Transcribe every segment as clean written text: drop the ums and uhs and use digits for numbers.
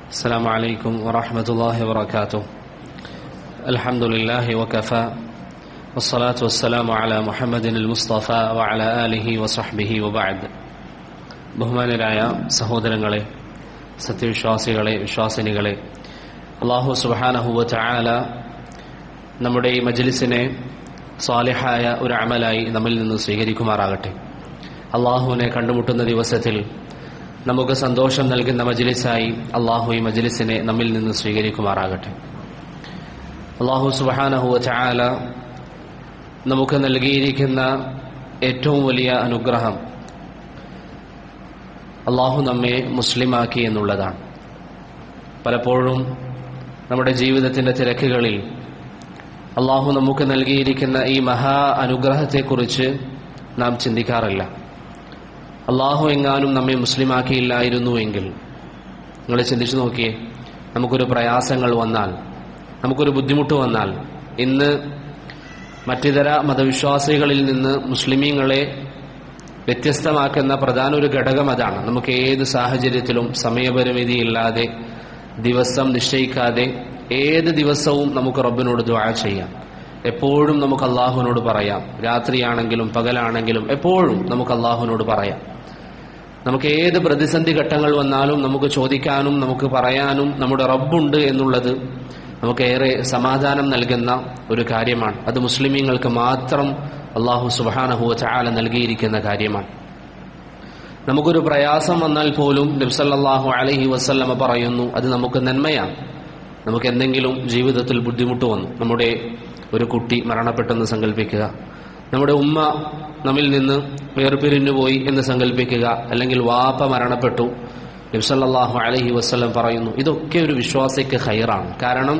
السلام عليكم ورحمة الله وبركاته. الحمد لله وكفى والصلاة والسلام على محمد المصطفى وعلى آله وصحبه وبعد. ബഹുമാനരായ സഹോദരങ്ങളെ, സത്യവിശ്വാസികളെ, വിശ്വാസിനികളെ, അല്ലാഹു സുബ്ഹാനഹു വ തആല നമ്മുടെ ഈ മജ്ലിസിനെ സാലിഹായ ഒരു അമലായി നമ്മിൽ നിന്ന് സ്വീകരിക്കുമാറാകട്ടെ. അല്ലാഹുവിനെ കണ്ടുമുട്ടുന്ന ദിവസത്തിൽ നമുക്ക് സന്തോഷം നൽകുന്ന മജ്ലിസായി അല്ലാഹു ഈ മജ്ലിസിനെ നമ്മിൽ നിന്ന് സ്വീകരിക്കുമാറാകട്ടെ. അല്ലാഹു സുബ്ഹാനഹു വ തആല നമുക്ക് നൽകിയിരിക്കുന്ന ഏറ്റവും വലിയ അനുഗ്രഹം അല്ലാഹു നമ്മെ മുസ്ലിമാക്കി എന്നുള്ളതാണ്. പലപ്പോഴും നമ്മുടെ ജീവിതത്തിന്റെ തിരക്കുകളിൽ അല്ലാഹു നമുക്ക് നൽകിയിരിക്കുന്ന ഈ മഹാ അനുഗ്രഹത്തെക്കുറിച്ച് നാം ചിന്തിക്കാറില്ല. അല്ലാഹു എങ്ങാനും നമ്മെ മുസ്ലിമാക്കിയില്ലായിരുന്നുവെങ്കിൽ, നിങ്ങൾ ചിന്തിച്ചു നോക്കിയേ, നമുക്കൊരു പ്രയാസങ്ങൾ വന്നാൽ, നമുക്കൊരു ബുദ്ധിമുട്ട് വന്നാൽ, ഇന്ന് മറ്റിതര മതവിശ്വാസികളിൽ നിന്ന് മുസ്ലിമീങ്ങളെ വ്യത്യസ്തമാക്കുന്ന പ്രധാന ഒരു ഘടകം അതാണ്. നമുക്ക് ഏത് സാഹചര്യത്തിലും സമയപരിമിതിയില്ലാതെ, ദിവസം നിശ്ചയിക്കാതെ, ഏത് ദിവസവും നമുക്ക് റബ്ബിനോട് ദുആ ചെയ്യാം. എപ്പോഴും നമുക്ക് അല്ലാഹുവിനോട് പറയാം. രാത്രിയാണെങ്കിലും പകലാണെങ്കിലും എപ്പോഴും നമുക്ക് അല്ലാഹുവിനോട് പറയാം. നമുക്ക് ഏത് പ്രതിസന്ധി ഘട്ടങ്ങൾ വന്നാലും നമുക്ക് ചോദിക്കാനും നമുക്ക് പറയാനും നമ്മുടെ റബ്ബുണ്ട് എന്നുള്ളത് നമുക്കേറെ സമാധാനം നൽകുന്ന ഒരു കാര്യമാണ്. അത് മുസ്ലിമീങ്ങൾക്ക് മാത്രം അല്ലാഹു സുബ്ഹാനഹു വ തആല നൽകിയിരിക്കുന്ന കാര്യമാണ്. നമുക്കൊരു പ്രയാസം വന്നാൽ പോലും നബി സല്ലല്ലാഹു അലൈഹി വസല്ലമ പറയുന്നു, അത് നമുക്ക് നന്മയാണ്. നമുക്ക് എന്തെങ്കിലും ജീവിതത്തിൽ ബുദ്ധിമുട്ട് വന്നു, നമ്മുടെ ഒരു കുട്ടി മരണപ്പെട്ടെന്ന് സങ്കല്പിക്കുക, നമ്മുടെ ഉമ്മ നമ്മിൽ നിന്ന് വേർപിരിഞ്ഞു പോയി എന്ന് സങ്കല്പിക്കുക, അല്ലെങ്കിൽ വാപ്പ മരണപ്പെട്ടു, നബി സല്ലല്ലാഹു അലൈഹി വസല്ലം പറയുന്നു, ഇതൊക്കെ ഒരു വിശ്വാസിക്ക് ഖൈറാണ്. കാരണം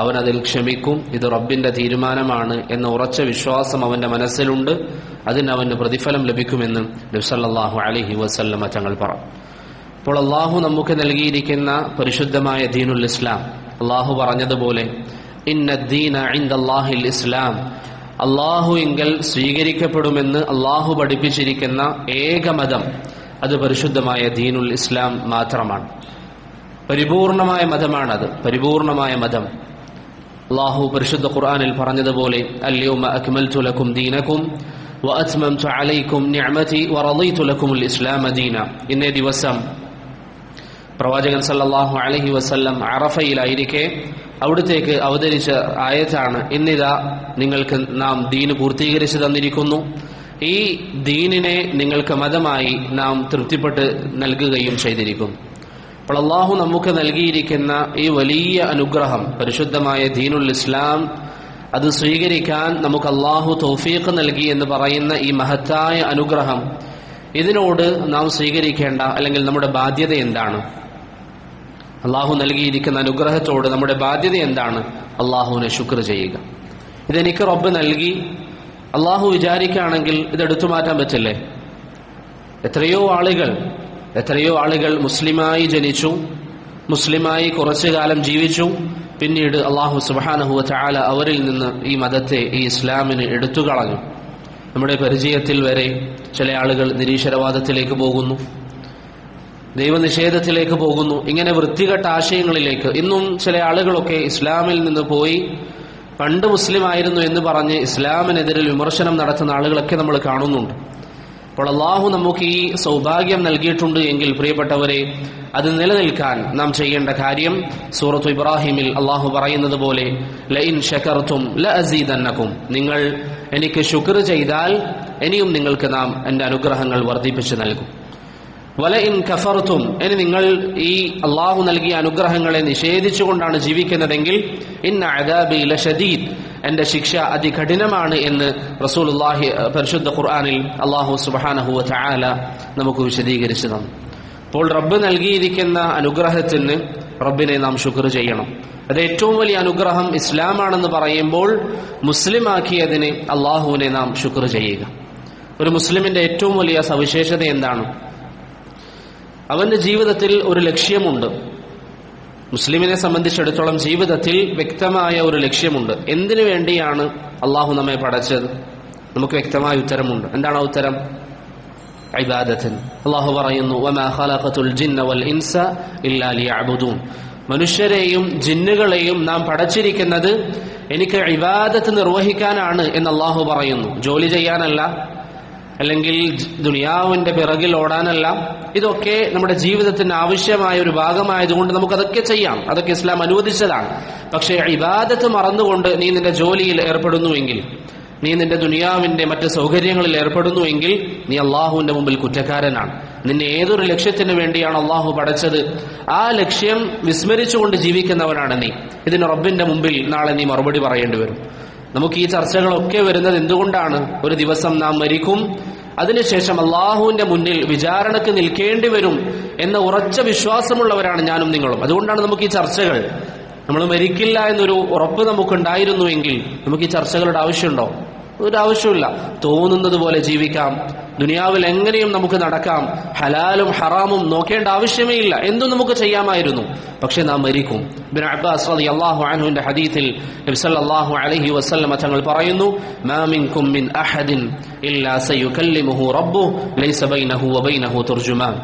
അവൻ അതിൽ ക്ഷമിക്കും, ഇത് റബ്ബിന്റെ തീരുമാനമാണ് എന്ന ഉറച്ച വിശ്വാസം അവന്റെ മനസ്സിലുണ്ട്. അതിന് അവന് പ്രതിഫലം ലഭിക്കുമെന്ന് നബി സല്ലല്ലാഹു അലൈഹി വസല്ലം തങ്ങൾ പറഞ്ഞു. അപ്പോൾ അല്ലാഹു നമുക്ക് നൽകിയിരിക്കുന്ന പരിശുദ്ധമായ ദീനുൽ ഇസ്ലാം, അല്ലാഹു പറഞ്ഞതുപോലെ ഇന്നദ്ദീന ഇൻദല്ലാഹിൽ ഇസ്ലാം, അല്ലാഹുവിങ്കൽ സ്വീകരിക്കപ്പെടുമെന്ന് അല്ലാഹു പഠിപ്പിച്ചിരിക്കുന്ന ഏക മതം അത് പരിശുദ്ധമായ ദീനുൽ ഇസ്ലാം മാത്രമാണ്. പരിപൂർണമായ മതമാണത്, പരിപൂർണമായ മതം. അല്ലാഹു പരിശുദ്ധ ഖുർആനിൽ പറഞ്ഞതുപോലെ അൽയൗമ അക്മൽതു ലക്കും ദീനക്കും വഅത്മംതു അലൈക്കും നിഅമതി വറളീതു ലക്കുമുൽ ഇസ്ലാമ ദീന. ഇന്നേ ദിവസം പ്രവാചകൻ സല്ലല്ലാഹു അലൈഹി വസല്ലം അറഫയിലായിരിക്കെ അവിടത്തേക്ക് അവതരിച്ച ആയത്താണ്, ഇന്നിതാ നിങ്ങൾക്ക് നാം ദീന് പൂർത്തീകരിച്ചു തന്നിരിക്കുന്നു, ഈ ദീനിനെ നിങ്ങൾക്ക് മതമായി നാം തൃപ്തിപ്പെട്ട് നൽകുകയും ചെയ്തിരിക്കുന്നു. അപ്പോൾ അല്ലാഹു നമുക്ക് നൽകിയിരിക്കുന്ന ഈ വലിയ അനുഗ്രഹം, പരിശുദ്ധമായ ദീനുൽ ഇസ്ലാം, അത് സ്വീകരിക്കാൻ നമുക്ക് അല്ലാഹു തൗഫീഖ് നൽകി എന്ന് പറയുന്ന ഈ മഹത്തായ അനുഗ്രഹം, ഇതിനോട് നാം സ്വീകരിക്കേണ്ട അല്ലെങ്കിൽ നമ്മുടെ ബാധ്യത എന്താണ്? അല്ലാഹു നൽകിയിരിക്കുന്ന അനുഗ്രഹത്തോട് നമ്മുടെ ബാധ്യത എന്താണ്? അല്ലാഹുവിനെ ശുക്ർ ചെയ്യുക. ഇതെനിക്ക് റബ്ബ് നൽകി, അല്ലാഹു വിചാരിക്കുകയാണെങ്കിൽ ഇതെടുത്തു മാറ്റാൻ പറ്റില്ലേ? എത്രയോ ആളുകൾ മുസ്ലിമായി ജനിച്ചു, മുസ്ലിമായി കുറച്ചു കാലം ജീവിച്ചു, പിന്നീട് അല്ലാഹു സുബ്ഹാനഹു വ തആല അവരിൽ നിന്ന് ഈ മതത്തെ, ഈ ഇസ്ലാമിനെ എടുത്തു കളഞ്ഞു. നമ്മുടെ പരിചയത്തിൽ വരെ ചില ആളുകൾ നിരീശ്വരവാദത്തിലേക്ക് പോകുന്നു, ദൈവനിഷേധത്തിലേക്ക് പോകുന്നു, ഇങ്ങനെ വൃത്തികെട്ട ആശയങ്ങളിലേക്ക്. ഇന്നും ചില ആളുകളൊക്കെ ഇസ്ലാമിൽ നിന്ന് പോയി പണ്ട് മുസ്ലിം ആയിരുന്നു എന്ന് പറഞ്ഞ് ഇസ്ലാമിനെതിരെ വിമർശനം നടത്തുന്ന ആളുകളൊക്കെ നമ്മൾ കാണുന്നുണ്ട്. അപ്പോൾ അല്ലാഹു നമുക്ക് ഈ സൗഭാഗ്യം നൽകിയിട്ടുണ്ട് എങ്കിൽ പ്രിയപ്പെട്ടവരെ, അത് നിലനിൽക്കാൻ നാം ചെയ്യേണ്ട കാര്യം സൂറത്തു ഇബ്രാഹിമിൽ അല്ലാഹു പറയുന്നത് പോലെ ലഇൻ ശകർതും ലഅസീദന്നകും, നിങ്ങൾ എനിക്ക് ശുക്ർ ചെയ്താൽ ഇനിയും നിങ്ങൾക്ക് നാം എൻ്റെ അനുഗ്രഹങ്ങൾ വർദ്ധിപ്പിച്ചു നൽകും. വലഇൻ കഫർതും, ഇനി നിങ്ങൾ ഈ അല്ലാഹു നൽകിയ അനുഗ്രഹങ്ങളെ നിഷേധിച്ചുകൊണ്ടാണ് ജീവിക്കുന്നതെങ്കിൽ ഇന്ന അദാബി ലശദീദ്, എന്റെ ശിക്ഷ അതികഠിനമാണ് എന്ന് റസൂലുള്ളാഹി പരിശുദ്ധ ഖുർആനിൽ അല്ലാഹു സുബ്ഹാനഹു വ തആല നമുക്ക് വിശദീകരിച്ചു തന്നു. അപ്പോൾ റബ്ബ് നൽകിയിരിക്കുന്ന അനുഗ്രഹത്തിന് റബ്ബിനെ നാം ശുക്ർ ചെയ്യണം. അത് ഏറ്റവും വലിയ അനുഗ്രഹം ഇസ്ലാമാണെന്ന് പറയുമ്പോൾ മുസ്ലിമാക്കിയതിന് അല്ലാഹുവിനെ നാം ശുക്ർ ചെയ്യുക. ഒരു മുസ്ലിമിന്റെ ഏറ്റവും വലിയ സവിശേഷത എന്താണ്? അവന്റെ ജീവിതത്തിൽ ഒരു ലക്ഷ്യമുണ്ട്. മുസ്ലിമിനെ സംബന്ധിച്ചിടത്തോളം ജീവിതത്തിൽ വ്യക്തമായ ഒരു ലക്ഷ്യമുണ്ട്. എന്തിനു വേണ്ടിയാണ് അല്ലാഹു നമ്മെ പടച്ചത്? നമുക്ക് വ്യക്തമായ ഉത്തരമുണ്ട്. എന്താണ് ആ ഉത്തരം? ഇബാദത്തിന്. അല്ലാഹു പറയുന്നു, വമാ ഖലഖതുൽ ജിന്ന വൽ ഇൻസ ഇല്ലാ ലിയഅ്ബുദൂൻ. മനുഷ്യരെയും ജിന്നുകളെയും നാം പടച്ചിരിക്കുന്നത് എനിക്ക് ഇബാദത്ത് നിർവഹിക്കാനാണ് എന്ന് അള്ളാഹു പറയുന്നു. ജോലി ചെയ്യാനല്ല, അല്ലെങ്കിൽ ദുനിയാവിന്റെ പിറകിൽ ഓടാനല്ല. ഇതൊക്കെ നമ്മുടെ ജീവിതത്തിന് ആവശ്യമായ ഒരു ഭാഗമായതുകൊണ്ട് നമുക്കതൊക്കെ ചെയ്യാം, അതൊക്കെ ഇസ്ലാം അനുവദിച്ചതാണ്. പക്ഷേ ഇബാദത്ത് മറന്നുകൊണ്ട് നീ നിന്റെ ജോലിയിൽ ഏർപ്പെടുന്നുവെങ്കിൽ, നീ നിന്റെ ദുനിയാവിന്റെ മറ്റ് സൗകര്യങ്ങളിൽ ഏർപ്പെടുന്നുവെങ്കിൽ നീ അള്ളാഹുവിന്റെ മുമ്പിൽ കുറ്റക്കാരനാണ്. നിന്നെ ഏതൊരു ലക്ഷ്യത്തിന് വേണ്ടിയാണ് അള്ളാഹു പടച്ചത്, ആ ലക്ഷ്യം വിസ്മരിച്ചുകൊണ്ട് ജീവിക്കുന്നവനാണ് നീ. ഇതിന് റബ്ബിന്റെ മുമ്പിൽ നാളെ നീ മറുപടി പറയേണ്ടി വരും. നമുക്ക് ഈ ചർച്ചകളൊക്കെ വരുന്നത് എന്തുകൊണ്ടാണ്? ഒരു ദിവസം നാം മരിക്കും, അതിനുശേഷം അള്ളാഹുവിന്റെ മുന്നിൽ വിചാരണക്ക് നിൽക്കേണ്ടി വരും എന്ന ഉറച്ച വിശ്വാസമുള്ളവരാണ് ഞാനും നിങ്ങളും. അതുകൊണ്ടാണ് നമുക്ക് ഈ ചർച്ചകൾ. നമ്മൾ മരിക്കില്ല എന്നൊരു ഉറപ്പ് നമുക്കുണ്ടായിരുന്നുവെങ്കിൽ നമുക്ക് ഈ ചർച്ചകളുടെ ആവശ്യമുണ്ടോ? ഒരു ആവശ്യമില്ല. തോന്നുന്നത് പോലെ ജീവിക്കാം, ദുനിയാവിൽ എങ്ങനെയും നമുക്ക് നടക്കാം, ഹലാലും ഹറാമും നോക്കേണ്ട ആവശ്യമേ ഇല്ല, എന്തും നമുക്ക് ചെയ്യാമായിരുന്നു. പക്ഷെ നാം മരിക്കും. ഇബ്നു അബ്ബാസ് റളിയല്ലാഹു അൻഹുവിന്റെ ഹദീസിൽ നബി സല്ലല്ലാഹു അലൈഹി വസല്ലം തങ്ങൾ പറയുന്നു, മാ മിൻകും മിൻ അഹദിൻ ഇല്ലാ സയുകല്ലിമുഹു റബ്ബുഹു ലൈസ ബൈനഹു വബൈനഹു തുർജുമാൻ.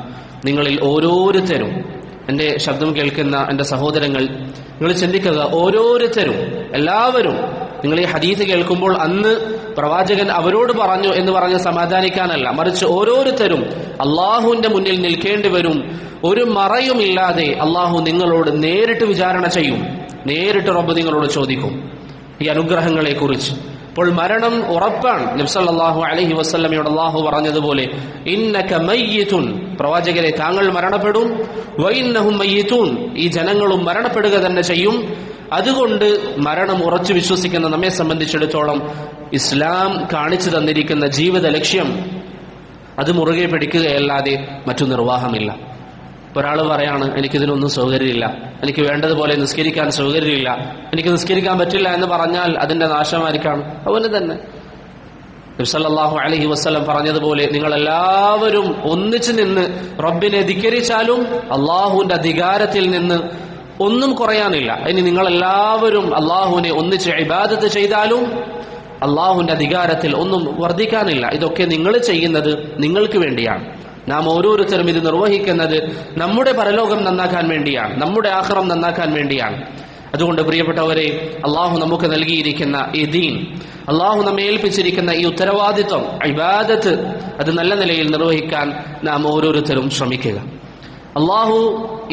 നിങ്ങളിൽ ഓരോരുത്തരും, എന്റെ ശബ്ദം കേൾക്കുന്ന എന്റെ സഹോദരങ്ങൾ, നിങ്ങൾ ചിന്തിക്കുക, ഓരോരുത്തരും, എല്ലാവരും, നിങ്ങൾ ഈ ഹദീസ് കേൾക്കുമ്പോൾ അന്ന് പ്രവാചകൻ അവരോട് പറഞ്ഞു എന്ന് പറഞ്ഞ് സമാധാനിക്കാനല്ല, മറിച്ച് ഓരോരുത്തരും അള്ളാഹുവിന്റെ മുന്നിൽ നിൽക്കേണ്ടി വരും. ഒരു മറയുമില്ലാതെ അള്ളാഹു നിങ്ങളോട് നേരിട്ട് വിചാരണ ചെയ്യും. നേരിട്ട് റബ്ബ് നിങ്ങളോട് ചോദിക്കും ഈ അനുഗ്രഹങ്ങളെ കുറിച്ച്. അപ്പോൾ മരണം ഉറപ്പാണ്. നബി സല്ലല്ലാഹു അലൈഹി വസല്ലമയോട് അല്ലാഹു പറഞ്ഞതുപോലെ, ഇന്നക മയ്യിതുൻ, പ്രവാചകരെ താങ്കൾ മരണപ്പെടും, വഇന്നഹും മയ്യിതൂൻ, ഈ ജനങ്ങളും മരണപ്പെടുക തന്നെ ചെയ്യും. അതുകൊണ്ട് മരണം ഉറച്ചു വിശ്വസിക്കുന്ന നമ്മെ സംബന്ധിച്ചിടത്തോളം ഇസ്ലാം കാണിച്ചു തന്നിരിക്കുന്ന ജീവിത ലക്ഷ്യം അത് മുറുകെ പിടിക്കുകയല്ലാതെ മറ്റു നിർവാഹമില്ല. ഒരാൾ പറയാണ്, എനിക്കിതിനൊന്നും സൗകര്യമില്ല, എനിക്ക് വേണ്ടതുപോലെ നിസ്കരിക്കാൻ സൗകര്യമില്ല, എനിക്ക് നിസ്കരിക്കാൻ പറ്റില്ല എന്ന് പറഞ്ഞാൽ അതിന്റെ നാശമായിരിക്കാണ് അവന് തന്നെ. നബി സല്ലല്ലാഹു അലൈഹി വസല്ലം പറഞ്ഞതുപോലെ, നിങ്ങളെല്ലാവരും ഒന്നിച്ചു നിന്ന് റബ്ബിനെ ധിക്കരിച്ചാലും അള്ളാഹുവിന്റെ അധികാരത്തിൽ നിന്ന് ഒന്നും കുറയാനില്ല. ഇനി നിങ്ങളെല്ലാവരും അള്ളാഹുവിനെ ഒന്നിച്ച് ഇബാദത്ത് ചെയ്താലും അള്ളാഹുവിന്റെ അധികാരത്തിൽ ഒന്നും വർദ്ധിക്കാനില്ല. ഇതൊക്കെ നിങ്ങൾ ചെയ്യുന്നത് നിങ്ങൾക്ക് വേണ്ടിയാണ്. നാം ഓരോരുത്തരും ഇത് നിർവഹിക്കുന്നത് നമ്മുടെ പരലോകം നന്നാക്കാൻ വേണ്ടിയാണ്, നമ്മുടെ ആഖിറം നന്നാക്കാൻ വേണ്ടിയാണ്. അതുകൊണ്ട് പ്രിയപ്പെട്ടവരെ, അള്ളാഹു നമുക്ക് നൽകിയിരിക്കുന്ന ഈ ദീൻ, അള്ളാഹു നമ്മെ ഏൽപ്പിച്ചിരിക്കുന്ന ഈ ഉത്തരവാദിത്വം, ഇബാദത്ത്, അത് നല്ല നിലയിൽ നിർവഹിക്കാൻ നാം ഓരോരുത്തരും ശ്രമിക്കുക. അള്ളാഹു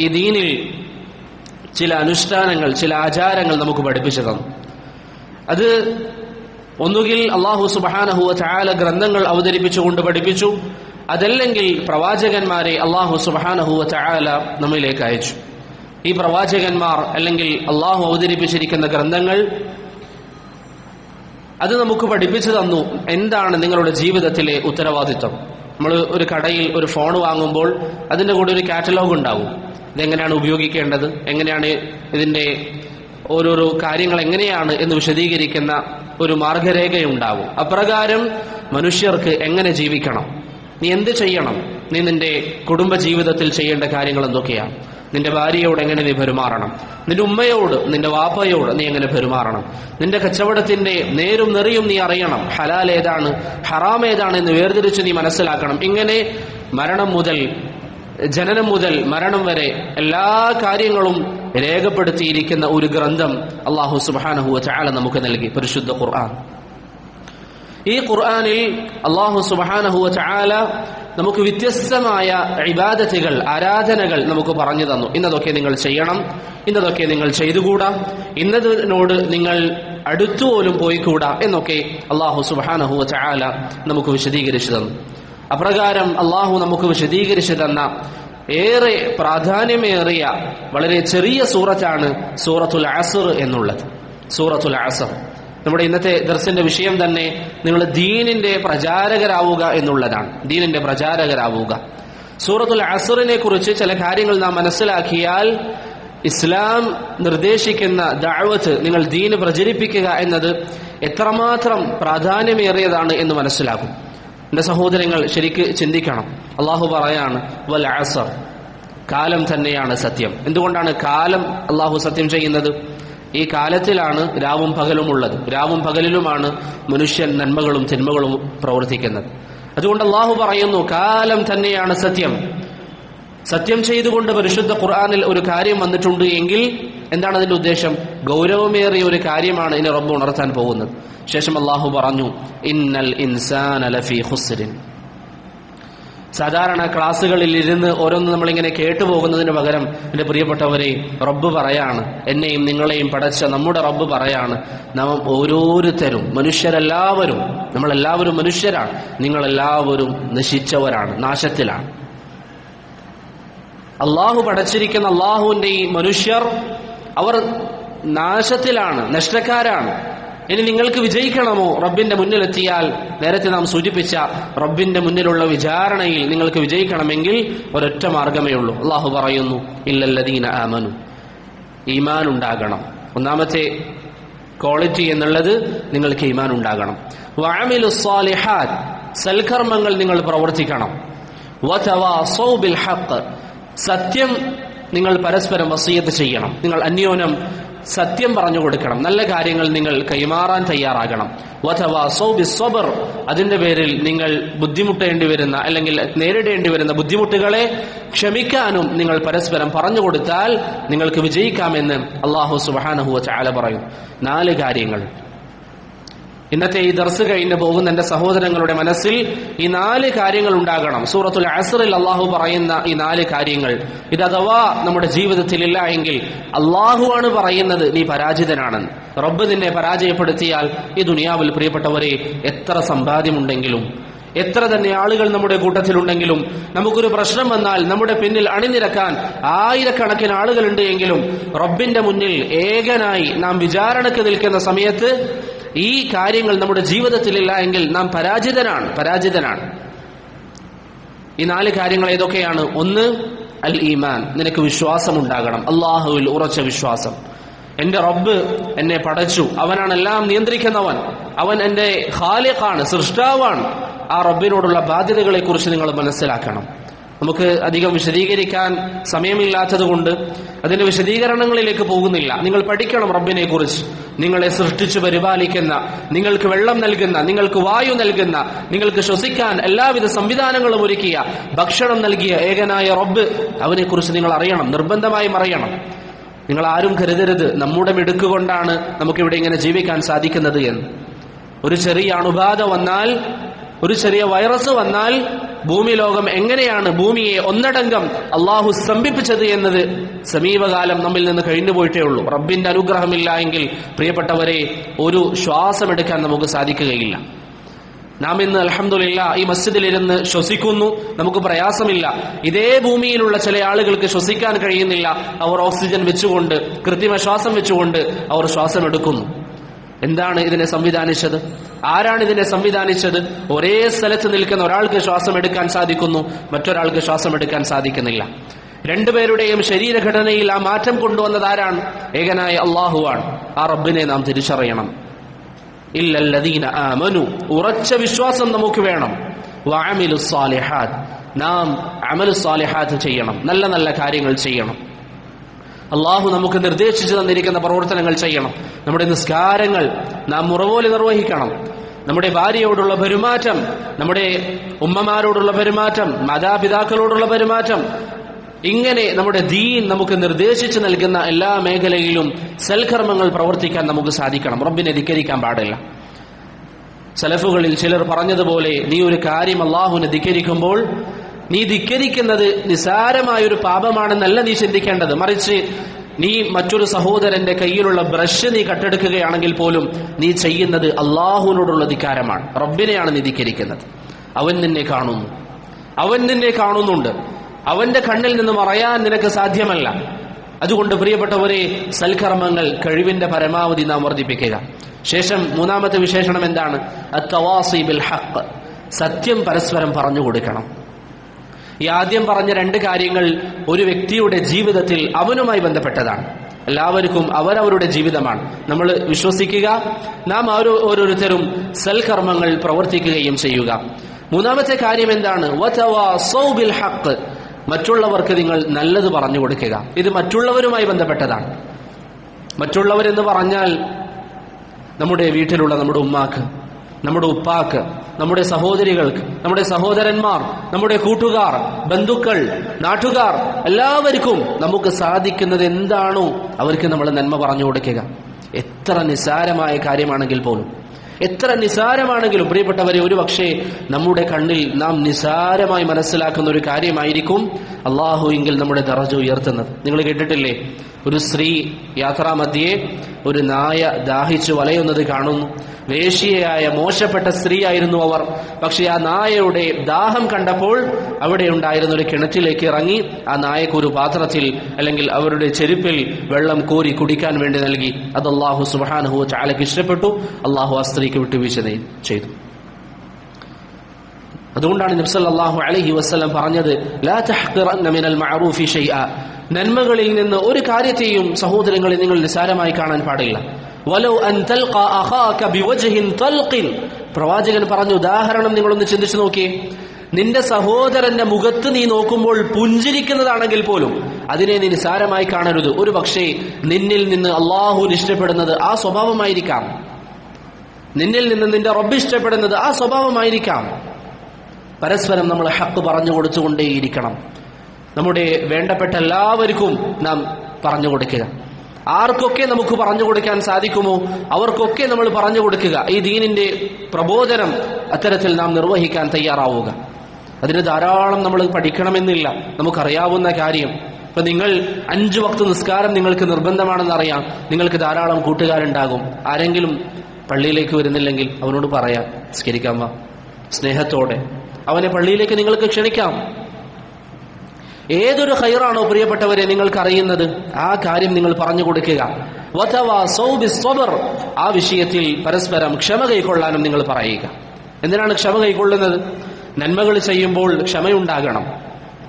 ഈ ദീനിൽ ചില അനുഷ്ഠാനങ്ങൾ, ചില ആചാരങ്ങൾ നമുക്ക് പഠിപ്പിച്ചു തന്നു. അത് ഒന്നുകിൽ അള്ളാഹു സുബ്ഹാനഹു വ തആല ഗ്രന്ഥങ്ങൾ അവതരിപ്പിച്ചുകൊണ്ട് പഠിപ്പിച്ചു, അതല്ലെങ്കിൽ പ്രവാചകന്മാരെ അള്ളാഹു സുബ്ഹാനഹു വ തആല നമ്മിലേക്ക് അയച്ചു. ഈ പ്രവാചകന്മാർ അല്ലെങ്കിൽ അള്ളാഹു അവതരിപ്പിച്ചിരിക്കുന്ന ഗ്രന്ഥങ്ങൾ അത് നമുക്ക് പഠിപ്പിച്ചു തന്നു എന്താണ് നിങ്ങളുടെ ജീവിതത്തിലെ ഉത്തരവാദിത്വം. നമ്മൾ ഒരു കടയിൽ ഒരു ഫോൺ വാങ്ങുമ്പോൾ അതിൻ്റെ കൂടെ ഒരു കാറ്റലോഗ് ഉണ്ടാവും. ഇതെങ്ങനെയാണ് ഉപയോഗിക്കേണ്ടത്, എങ്ങനെയാണ് ഇതിൻ്റെ ഓരോരോ കാര്യങ്ങൾ എങ്ങനെയാണ് എന്ന് വിശദീകരിക്കുന്ന ഒരു മാർഗരേഖയുണ്ടാവും. അപ്രകാരം മനുഷ്യർക്ക് എങ്ങനെ ജീവിക്കണം, നീ എന്ത് ചെയ്യണം, നീ നിന്റെ കുടുംബ ജീവിതത്തിൽ ചെയ്യേണ്ട കാര്യങ്ങൾ എന്തൊക്കെയാണ്, നിന്റെ ഭാര്യയോട് എങ്ങനെ നീ പെരുമാറണം, നിന്റെ ഉമ്മയോട് നിന്റെ വാപ്പയോട് നീ എങ്ങനെ പെരുമാറണം, നിന്റെ കച്ചവടത്തിന്റെ നേരും നെറിയും നീ അറിയണം, ഹലാൽ ഏതാണ് ഹറാം ഏതാണ് എന്ന് വേർതിരിച്ച് നീ മനസ്സിലാക്കണം. ഇങ്ങനെ മരണം മുതൽ ജനനം മുതൽ മരണം വരെ എല്ലാ കാര്യങ്ങളും രേഖപ്പെടുത്തിയിരിക്കുന്ന ഒരു ഗ്രന്ഥം അല്ലാഹു സുബ്ഹാനഹു വ തആല നമുക്ക് നൽകി, പരിശുദ്ധ ഖുർആൻ. ഈ ഖുർആനിൽ അല്ലാഹു സുബ്ഹാനഹു വ തആല നമുക്ക് വ്യത്യസ്തമായ ഇബാദത്തുകൾ, ആരാധനകൾ നമുക്ക് പറഞ്ഞു തന്നു. ഇന്നതൊക്കെ നിങ്ങൾ ചെയ്യണം, ഇന്നതൊക്കെ നിങ്ങൾ ചെയ്തുകൂടാ, ഇന്നതിനോട് നിങ്ങൾ അടുത്തുപോലും പോയിക്കൂടാ എന്നൊക്കെ അല്ലാഹു സുബ്ഹാനഹു വ തആല നമുക്ക് വിശദീകരിച്ചു തന്നു. അപ്രകാരം അള്ളാഹു നമുക്ക് വിശദീകരിച്ചു തന്ന ഏറെ പ്രാധാന്യമേറിയ വളരെ ചെറിയ സൂറത്താണ് സൂറത്തുൽ അസ്ർ എന്നുള്ളത്. സൂറത്തുൽ അസ്ർ നമ്മുടെ ഇന്നത്തെ ദർസിന്റെ വിഷയം തന്നെ നിങ്ങൾ ദീനിന്റെ പ്രചാരകരാവുക എന്നുള്ളതാണ്. ദീനിന്റെ പ്രചാരകരാവുക. സൂറത്തുൽ അസ്റിനെ കുറിച്ച് ചില കാര്യങ്ങൾ നാം മനസ്സിലാക്കിയാൽ ഇസ്ലാം നിർദ്ദേശിക്കുന്ന ദഅവത്ത്, നിങ്ങൾ ദീന് പ്രചരിപ്പിക്കുക എന്നത് എത്രമാത്രം പ്രാധാന്യമേറിയതാണ് എന്ന് മനസ്സിലാകും. എന്റെ സഹോദരങ്ങൾ ശരിക്ക് ചിന്തിക്കണം. അള്ളാഹു പറയാണ് വൽ അസ്ർ, കാലം തന്നെയാണ് സത്യം. എന്തുകൊണ്ടാണ് കാലം അള്ളാഹു സത്യം ചെയ്യുന്നത്? ഈ കാലത്തിലാണ് രാവും പകലും ഉള്ളത്. രാവും പകലിലുമാണ് മനുഷ്യൻ നന്മകളും തിന്മകളും പ്രവർത്തിക്കുന്നത്. അതുകൊണ്ട് അള്ളാഹു പറയുന്നു കാലം തന്നെയാണ് സത്യം. സത്യം ചെയ്തുകൊണ്ട് പരിശുദ്ധ ഖുർആനിൽ ഒരു കാര്യം വന്നിട്ടുണ്ട് എങ്കിൽ എന്താണ് അതിന്റെ ഉദ്ദേശം? ഗൗരവമേറിയ ഒരു കാര്യമാണ് ഇനി റബ്ബ് ഉണർത്താൻ പോകുന്നത്. ശേഷം അല്ലാഹു പറഞ്ഞു, ഇന്നൽ ഇൻസാന ലഫീ ഖുസ്റിൻ. സാധാരണ ക്ലാസ്സുകളിൽ ഇരുന്ന് ഓരോന്ന് നമ്മളിങ്ങനെ കേട്ടുപോകുന്നതിന് പകരം എൻ്റെ പ്രിയപ്പെട്ടവരെ, റബ്ബ് പറയാണ്, എന്നെയും നിങ്ങളെയും പടച്ച നമ്മുടെ റബ്ബ് പറയാണ്, നാം ഓരോരുത്തരും മനുഷ്യരെല്ലാവരും, നമ്മളെല്ലാവരും മനുഷ്യരാണ്, നിങ്ങളെല്ലാവരും നശിച്ചവരാണ്, നാശത്തിലാണ്. അള്ളാഹു പടച്ചിരിക്കുന്ന അള്ളാഹുവിന്റെ ഈ മനുഷ്യർ അവർ നാശത്തിലാണ്, നഷ്ടക്കാരാണ്. ഇനി നിങ്ങൾക്ക് വിജയിക്കണമോ? റബ്ബിന്റെ മുന്നിലെത്തിയാൽ നേരത്തെ നാം സൂചിപ്പിച്ച റബ്ബിന്റെ മുന്നിലുള്ള വിചാരണയിൽ നിങ്ങൾക്ക് വിജയിക്കണമെങ്കിൽ ഒരൊറ്റ മാർഗമേ ഉള്ളൂ. അള്ളാഹു പറയുന്നു, ഇല്ലല്ലദീന ആമനു, ഈമാൻ ഉണ്ടാകണം. ഒന്നാമത്തെ ക്വാളിറ്റി എന്നുള്ളത് നിങ്ങൾക്ക് ഈമാൻ ഉണ്ടാകണം. വഅമിലുസ് സാലിഹാത്ത്, സൽക്കർമ്മങ്ങൾ നിങ്ങൾ പ്രവർത്തിക്കണം. വതവാസൗ ബിൽ ഹഖ്, സത്യം നിങ്ങൾ പരസ്പരം വസിയത്ത് ചെയ്യണം. നിങ്ങൾ അന്യോന്യം സത്യം പറഞ്ഞു കൊടുക്കണം. നല്ല കാര്യങ്ങൾ നിങ്ങൾ കൈമാറാൻ തയ്യാറാകണം. വതവാസൗ ബിസ്സബ്ർ, അതിന്റെ പേരിൽ നിങ്ങൾ ബുദ്ധിമുട്ടേണ്ടി വരുന്ന അല്ലെങ്കിൽ നേരിടേണ്ടി വരുന്ന ബുദ്ധിമുട്ടുകളെ ക്ഷമിക്കാനും നിങ്ങൾ പരസ്പരം പറഞ്ഞു കൊടുത്താൽ നിങ്ങൾക്ക് വിജയിക്കാമെന്ന് അല്ലാഹു സുബ്ഹാനഹു വ തആല പറയും. 4 കാര്യങ്ങൾ. ഇന്നത്തെ ഈ ദർസ് കഴിഞ്ഞ് പോകുന്ന എന്റെ സഹോദരങ്ങളുടെ മനസ്സിൽ ഈ 4 കാര്യങ്ങൾ ഉണ്ടാകണം. സൂറത്തുൽ അസ്റിൽ അള്ളാഹു പറയുന്ന ഈ 4 കാര്യങ്ങൾ, ഇതഥവാ നമ്മുടെ ജീവിതത്തിൽ ഇല്ല എങ്കിൽ അള്ളാഹുവാണ് പറയുന്നത് നീ പരാജിതനാണെന്ന്. റബ്ബ് നിന്നെ പരാജയപ്പെടുത്തിയാൽ ഈ ദുനിയാവിൽ പ്രിയപ്പെട്ടവരെ എത്ര സമ്പാദ്യമുണ്ടെങ്കിലും, എത്ര തന്നെ ആളുകൾ നമ്മുടെ കൂട്ടത്തിലുണ്ടെങ്കിലും, നമുക്കൊരു പ്രശ്നം വന്നാൽ നമ്മുടെ പിന്നിൽ അണിനിരക്കാൻ ആയിരക്കണക്കിന് ആളുകളുണ്ട് എങ്കിലും റബ്ബിന്റെ മുന്നിൽ ഏകനായി നാം വിചാരണയ്ക്ക് നിൽക്കുന്ന സമയത്ത് ഈ കാര്യങ്ങൾ നമ്മുടെ ജീവിതത്തിലില്ല എങ്കിൽ നാം പരാജിതനാണ്. ഈ 4 കാര്യങ്ങൾ ഏതൊക്കെയാണ്? 1, അൽ ഈമാൻ, നിനക്ക് വിശ്വാസം ഉണ്ടാകണം, അള്ളാഹുവിൽ ഉറച്ച വിശ്വാസം. എന്റെ റബ്ബ് എന്നെ പടച്ചു, അവനാണ് എല്ലാം നിയന്ത്രിക്കുന്നവൻ, അവൻ എന്റെ ഖാലിഖാണ്, സൃഷ്ടാവാണ്. ആ റബ്ബിനോടുള്ള ബാധ്യതകളെ കുറിച്ച് നിങ്ങൾ മനസ്സിലാക്കണം. നമുക്ക് അധികം വിശദീകരിക്കാൻ സമയമില്ലാത്തത് കൊണ്ട് അതിന്റെ വിശദീകരണങ്ങളിലേക്ക് പോകുന്നില്ല. നിങ്ങൾ പഠിക്കണം റബ്ബിനെ കുറിച്ച്. നിങ്ങളെ സൃഷ്ടിച്ചു പരിപാലിക്കുന്ന, നിങ്ങൾക്ക് വെള്ളം നൽകുന്ന, നിങ്ങൾക്ക് വായു നൽകുന്ന, നിങ്ങൾക്ക് ശ്വസിക്കാൻ എല്ലാവിധ സംവിധാനങ്ങളും ഒരുക്കിയ, ഭക്ഷണം നൽകിയ ഏകനായ റബ്ബ്, അവനെക്കുറിച്ച് നിങ്ങൾ അറിയണം, നിർബന്ധമായും അറിയണം. നിങ്ങൾ ആരും കരുതരുത് നമ്മുടെ മിടുക്കുകൊണ്ടാണ് നമുക്കിവിടെ ഇങ്ങനെ ജീവിക്കാൻ സാധിക്കുന്നത് എന്ന്. ഒരു ചെറിയ അണുബാധ വന്നാൽ, ഒരു ചെറിയ വൈറസ് വന്നാൽ ഭൂമി ലോകം എങ്ങനെയാണ് ഭൂമിയെ ഒന്നടങ്കം അള്ളാഹു സ്തംഭിപ്പിച്ചത് എന്നത് സമീപകാലം നമ്മിൽ നിന്ന് കഴിഞ്ഞുപോയിട്ടേ ഉള്ളൂ. റബ്ബിന്റെ അനുഗ്രഹമില്ല എങ്കിൽ പ്രിയപ്പെട്ടവരെ ഒരു ശ്വാസമെടുക്കാൻ നമുക്ക് സാധിക്കുകയില്ല. നാം ഇന്ന് അൽഹംദുലില്ലാഹ് ഈ മസ്ജിദിലിരുന്ന് ശ്വസിക്കുന്നു, നമുക്ക് പ്രയാസമില്ല. ഇതേ ഭൂമിയിലുള്ള ചില ആളുകൾക്ക് ശ്വസിക്കാൻ കഴിയുന്നില്ല. അവർ ഓക്സിജൻ വെച്ചുകൊണ്ട്, കൃത്രിമ ശ്വാസം വെച്ചുകൊണ്ട് അവർ ശ്വാസം എടുക്കുന്നു. എന്താണ് ഇതിനെ സംവിധാനിച്ചത്? ആരാണ് ഇതിനെ സംവിധാനിച്ചത്? ഒരേ സ്ഥലത്ത് നിൽക്കുന്ന ഒരാൾക്ക് ശ്വാസം എടുക്കാൻ സാധിക്കുന്നു, മറ്റൊരാൾക്ക് ശ്വാസം എടുക്കാൻ സാധിക്കുന്നില്ല. രണ്ടുപേരുടെയും ശരീരഘടനയിൽ ആ മാറ്റം കൊണ്ടുവന്നത് ആരാണ്? ഏകനായ അള്ളാഹുവാണ്. ആ റബ്ബിനെ നാം തിരിച്ചറിയണം. ഇല്ലല്ലദീന ആമനു, ഉറച്ച വിശ്വാസം നമുക്ക് വേണം. വഅമിലുസ് സാലിഹാത്ത്, നാം അമലുസ് സാലിഹാത്ത് ചെയ്യണം, നല്ല നല്ല കാര്യങ്ങൾ ചെയ്യണം. അള്ളാഹു നമുക്ക് നിർദ്ദേശിച്ചു തന്നിരിക്കുന്ന പ്രവർത്തനങ്ങൾ ചെയ്യണം. നമ്മുടെ നിസ്കാരങ്ങൾ നാം മുറപോലെ നിർവഹിക്കണം. നമ്മുടെ ഭാര്യയോടുള്ള പെരുമാറ്റം, നമ്മുടെ ഉമ്മമാരോടുള്ള പെരുമാറ്റം, മാതാപിതാക്കളോടുള്ള പെരുമാറ്റം, ഇങ്ങനെ നമ്മുടെ ദീൻ നമുക്ക് നിർദ്ദേശിച്ചു നൽകുന്ന എല്ലാ മേഖലയിലും സൽക്കർമ്മങ്ങൾ പ്രവർത്തിക്കാൻ നമുക്ക് സാധിക്കണം. റബ്ബിനെ ധിക്കരിക്കാൻ പാടില്ല. സലഫുകളിൽ ചിലർ പറഞ്ഞതുപോലെ, നീ ഒരു കാര്യം അള്ളാഹുവിനെ ധിക്കരിക്കുമ്പോൾ നീ ധിക്കരിക്കുന്നത് നിസാരമായൊരു പാപമാണെന്നല്ല നീ ചിന്തിക്കേണ്ടത്. മറിച്ച് നീ മറ്റൊരു സഹോദരന്റെ കയ്യിലുള്ള ബ്രഷ് നീ കട്ടെടുക്കുകയാണെങ്കിൽ പോലും നീ ചെയ്യുന്നത് അള്ളാഹുവിനോടുള്ള ധിക്കാരമാണ്. റബ്ബിനെയാണ് നീ ധിക്കരിക്കുന്നത്. അവൻ നിന്നെ കാണുന്നു, അവൻ നിന്നെ കാണുന്നുണ്ട്. അവന്റെ കണ്ണിൽ നിന്ന് മറയാൻ നിനക്ക് സാധ്യമല്ല. അതുകൊണ്ട് പ്രിയപ്പെട്ടവരെ, സൽക്കർമ്മങ്ങൾ കഴിവിന്റെ പരമാവധി നാം വർദ്ധിപ്പിക്കുക. ശേഷം 3ാമത്തെ വിശേഷണം എന്താണ്? അത്തവാസി ബിൽ ഹഖ്, സത്യം പരസ്പരം പറഞ്ഞു കൊടുക്കണം. ഈ ആദ്യം പറഞ്ഞ 2 കാര്യങ്ങൾ ഒരു വ്യക്തിയുടെ ജീവിതത്തിൽ അവനുമായി ബന്ധപ്പെട്ടതാണ്. എല്ലാവർക്കും അവരവരുടെ ജീവിതമാണ്. നമ്മൾ വിശ്വസിക്കുക, നാം ഓരോരുത്തരും സൽക്കർമ്മങ്ങൾ പ്രവർത്തിക്കുകയും ചെയ്യുക. 3ാമത്തെ കാര്യം എന്താണ്? വതവാസൗ ബിൽ ഹഖ്, മറ്റുള്ളവർക്ക് നിങ്ങൾ നല്ലത് പറഞ്ഞു കൊടുക്കുക. ഇത് മറ്റുള്ളവരുമായി ബന്ധപ്പെട്ടതാണ്. മറ്റുള്ളവരെന്ന് പറഞ്ഞാൽ നമ്മുടെ വീട്ടിലുള്ള നമ്മുടെ ഉമ്മാക്ക്, നമ്മുടെ ഉപ്പാക്ക്, നമ്മുടെ സഹോദരികൾക്ക്, നമ്മുടെ സഹോദരന്മാർ, നമ്മുടെ കൂട്ടുകാർ, ബന്ധുക്കൾ, നാട്ടുകാർ, എല്ലാവർക്കും നമുക്ക് സാധിക്കുന്നത് എന്താണോ അവർക്ക് നമ്മൾ നന്മ പറഞ്ഞു കൊടുക്കുക. എത്ര നിസ്സാരമായ കാര്യമാണെങ്കിൽ പോലും, എത്ര നിസാരമാണെങ്കിലും പ്രിയപ്പെട്ടവരെ, ഒരു പക്ഷേ നമ്മുടെ കണ്ണിൽ നാം നിസാരമായി മനസ്സിലാക്കുന്ന ഒരു കാര്യമായിരിക്കും അള്ളാഹു എങ്കിൽ നമ്മുടെ ദറജ ഉയർത്തുന്നത്. നിങ്ങൾ കേട്ടിട്ടില്ലേ, ഒരു സ്ത്രീ യാത്രാമധ്യേ ഒരു നായ ദാഹിച്ചു വലയുന്നത് കാണുന്നു. വേശ്യയായ മോശപ്പെട്ട സ്ത്രീയായിരുന്നു അവർ. പക്ഷെ ആ നായയുടെ ദാഹം കണ്ടപ്പോൾ അവിടെ ഉണ്ടായിരുന്ന ഒരു കിണറ്റിലേക്ക് ഇറങ്ങി ആ നായക്ക് ഒരു പാത്രത്തിൽ അല്ലെങ്കിൽ അവരുടെ ചെരുപ്പിൽ വെള്ളം കോരി കുടിക്കാൻ വേണ്ടി നൽകി. അത് അല്ലാഹു സുബ്ഹാനഹു വ തആലയ്ക്ക് ഇഷ്ടപ്പെട്ടു. അല്ലാഹു ആ സ്ത്രീക്ക് വിട്ടുവീഴ്ച ചെയ്തു. അതുകൊണ്ടാണ് നബി സല്ലല്ലാഹു അലൈഹി വസല്ലം പറഞ്ഞത്, ലാ തഹ്ഖിറന്ന മിനൽ മഅറൂഫി ഷൈഅ, നന്മകളിൽ നിന്ന് ഒരു കാര്യത്തെയും സഹോദരങ്ങളെ നിങ്ങൾ നിസാരമായി കാണാൻ പാടില്ല. വലൗ അൻ തൽഖ അഖാക ബിവജ്ഹിൻ തൽഖിൻ, പ്രവാചകൻ പറഞ്ഞു, ഉദാഹരണം നിങ്ങളൊന്ന് ചിന്തിച്ചു നോക്കിയേ, നിന്റെ സഹോദരന്റെ മുഖത്ത് നീ നോക്കുമ്പോൾ പുഞ്ചിരിക്കുന്നതാണെങ്കിൽ പോലും അതിനെ നീ നിസാരമായി കാണരുത്. ഒരു പക്ഷേ നിന്നിൽ നിന്ന് അള്ളാഹു ഇഷ്ടപ്പെടുന്നത് ആ സ്വഭാവമായിരിക്കാം, നിന്നിൽ നിന്ന് നിന്റെ റബ്ബ് ഇഷ്ടപ്പെടുന്നത് ആ സ്വഭാവമായിരിക്കാം. പരസ്പരം നമ്മൾ ഹക്ക് പറഞ്ഞു കൊടുത്തുകൊണ്ടേയിരിക്കണം. നമ്മുടെ വേണ്ടപ്പെട്ട എല്ലാവർക്കും നാം പറഞ്ഞു കൊടുക്കുക. ആർക്കൊക്കെ നമുക്ക് പറഞ്ഞു കൊടുക്കാൻ സാധിക്കുമോ അവർക്കൊക്കെ നമ്മൾ പറഞ്ഞു കൊടുക്കുക. ഈ ദീനിന്റെ പ്രബോധനം അത്തരത്തിൽ നാം നിർവഹിക്കാൻ തയ്യാറാവുക. അതിന് ധാരാളം നമ്മൾ പഠിക്കണമെന്നില്ല, നമുക്കറിയാവുന്ന കാര്യം. ഇപ്പൊ നിങ്ങൾ 5 വക്ത് നിസ്കാരം നിങ്ങൾക്ക് നിർബന്ധമാണെന്നറിയാം, നിങ്ങൾക്ക് ധാരാളം കൂട്ടുകാരുണ്ടാകും. ആരെങ്കിലും പള്ളിയിലേക്ക് വരുന്നില്ലെങ്കിൽ അവനോട് പറയാം, നിസ്കരിക്കാൻ വാ, സ്നേഹത്തോടെ അവനെ പള്ളിയിലേക്ക് നിങ്ങൾക്ക് ക്ഷണിക്കാം. ഏതൊരു ഖൈറാണോ പ്രിയപ്പെട്ടവരെ നിങ്ങൾക്കറിയുന്നത് ആ കാര്യം നിങ്ങൾ പറഞ്ഞു കൊടുക്കുക. വതവാസൗ ബിസ്സബ്ർ, ആ വിഷയത്തിൽ പരസ്പരം ക്ഷമ കൈക്കൊള്ളാനും നിങ്ങൾ പറയുക. എന്തിനാണ് ക്ഷമ കൈക്കൊള്ളുന്നത്? നന്മകൾ ചെയ്യുമ്പോൾ ക്ഷമയുണ്ടാകണം.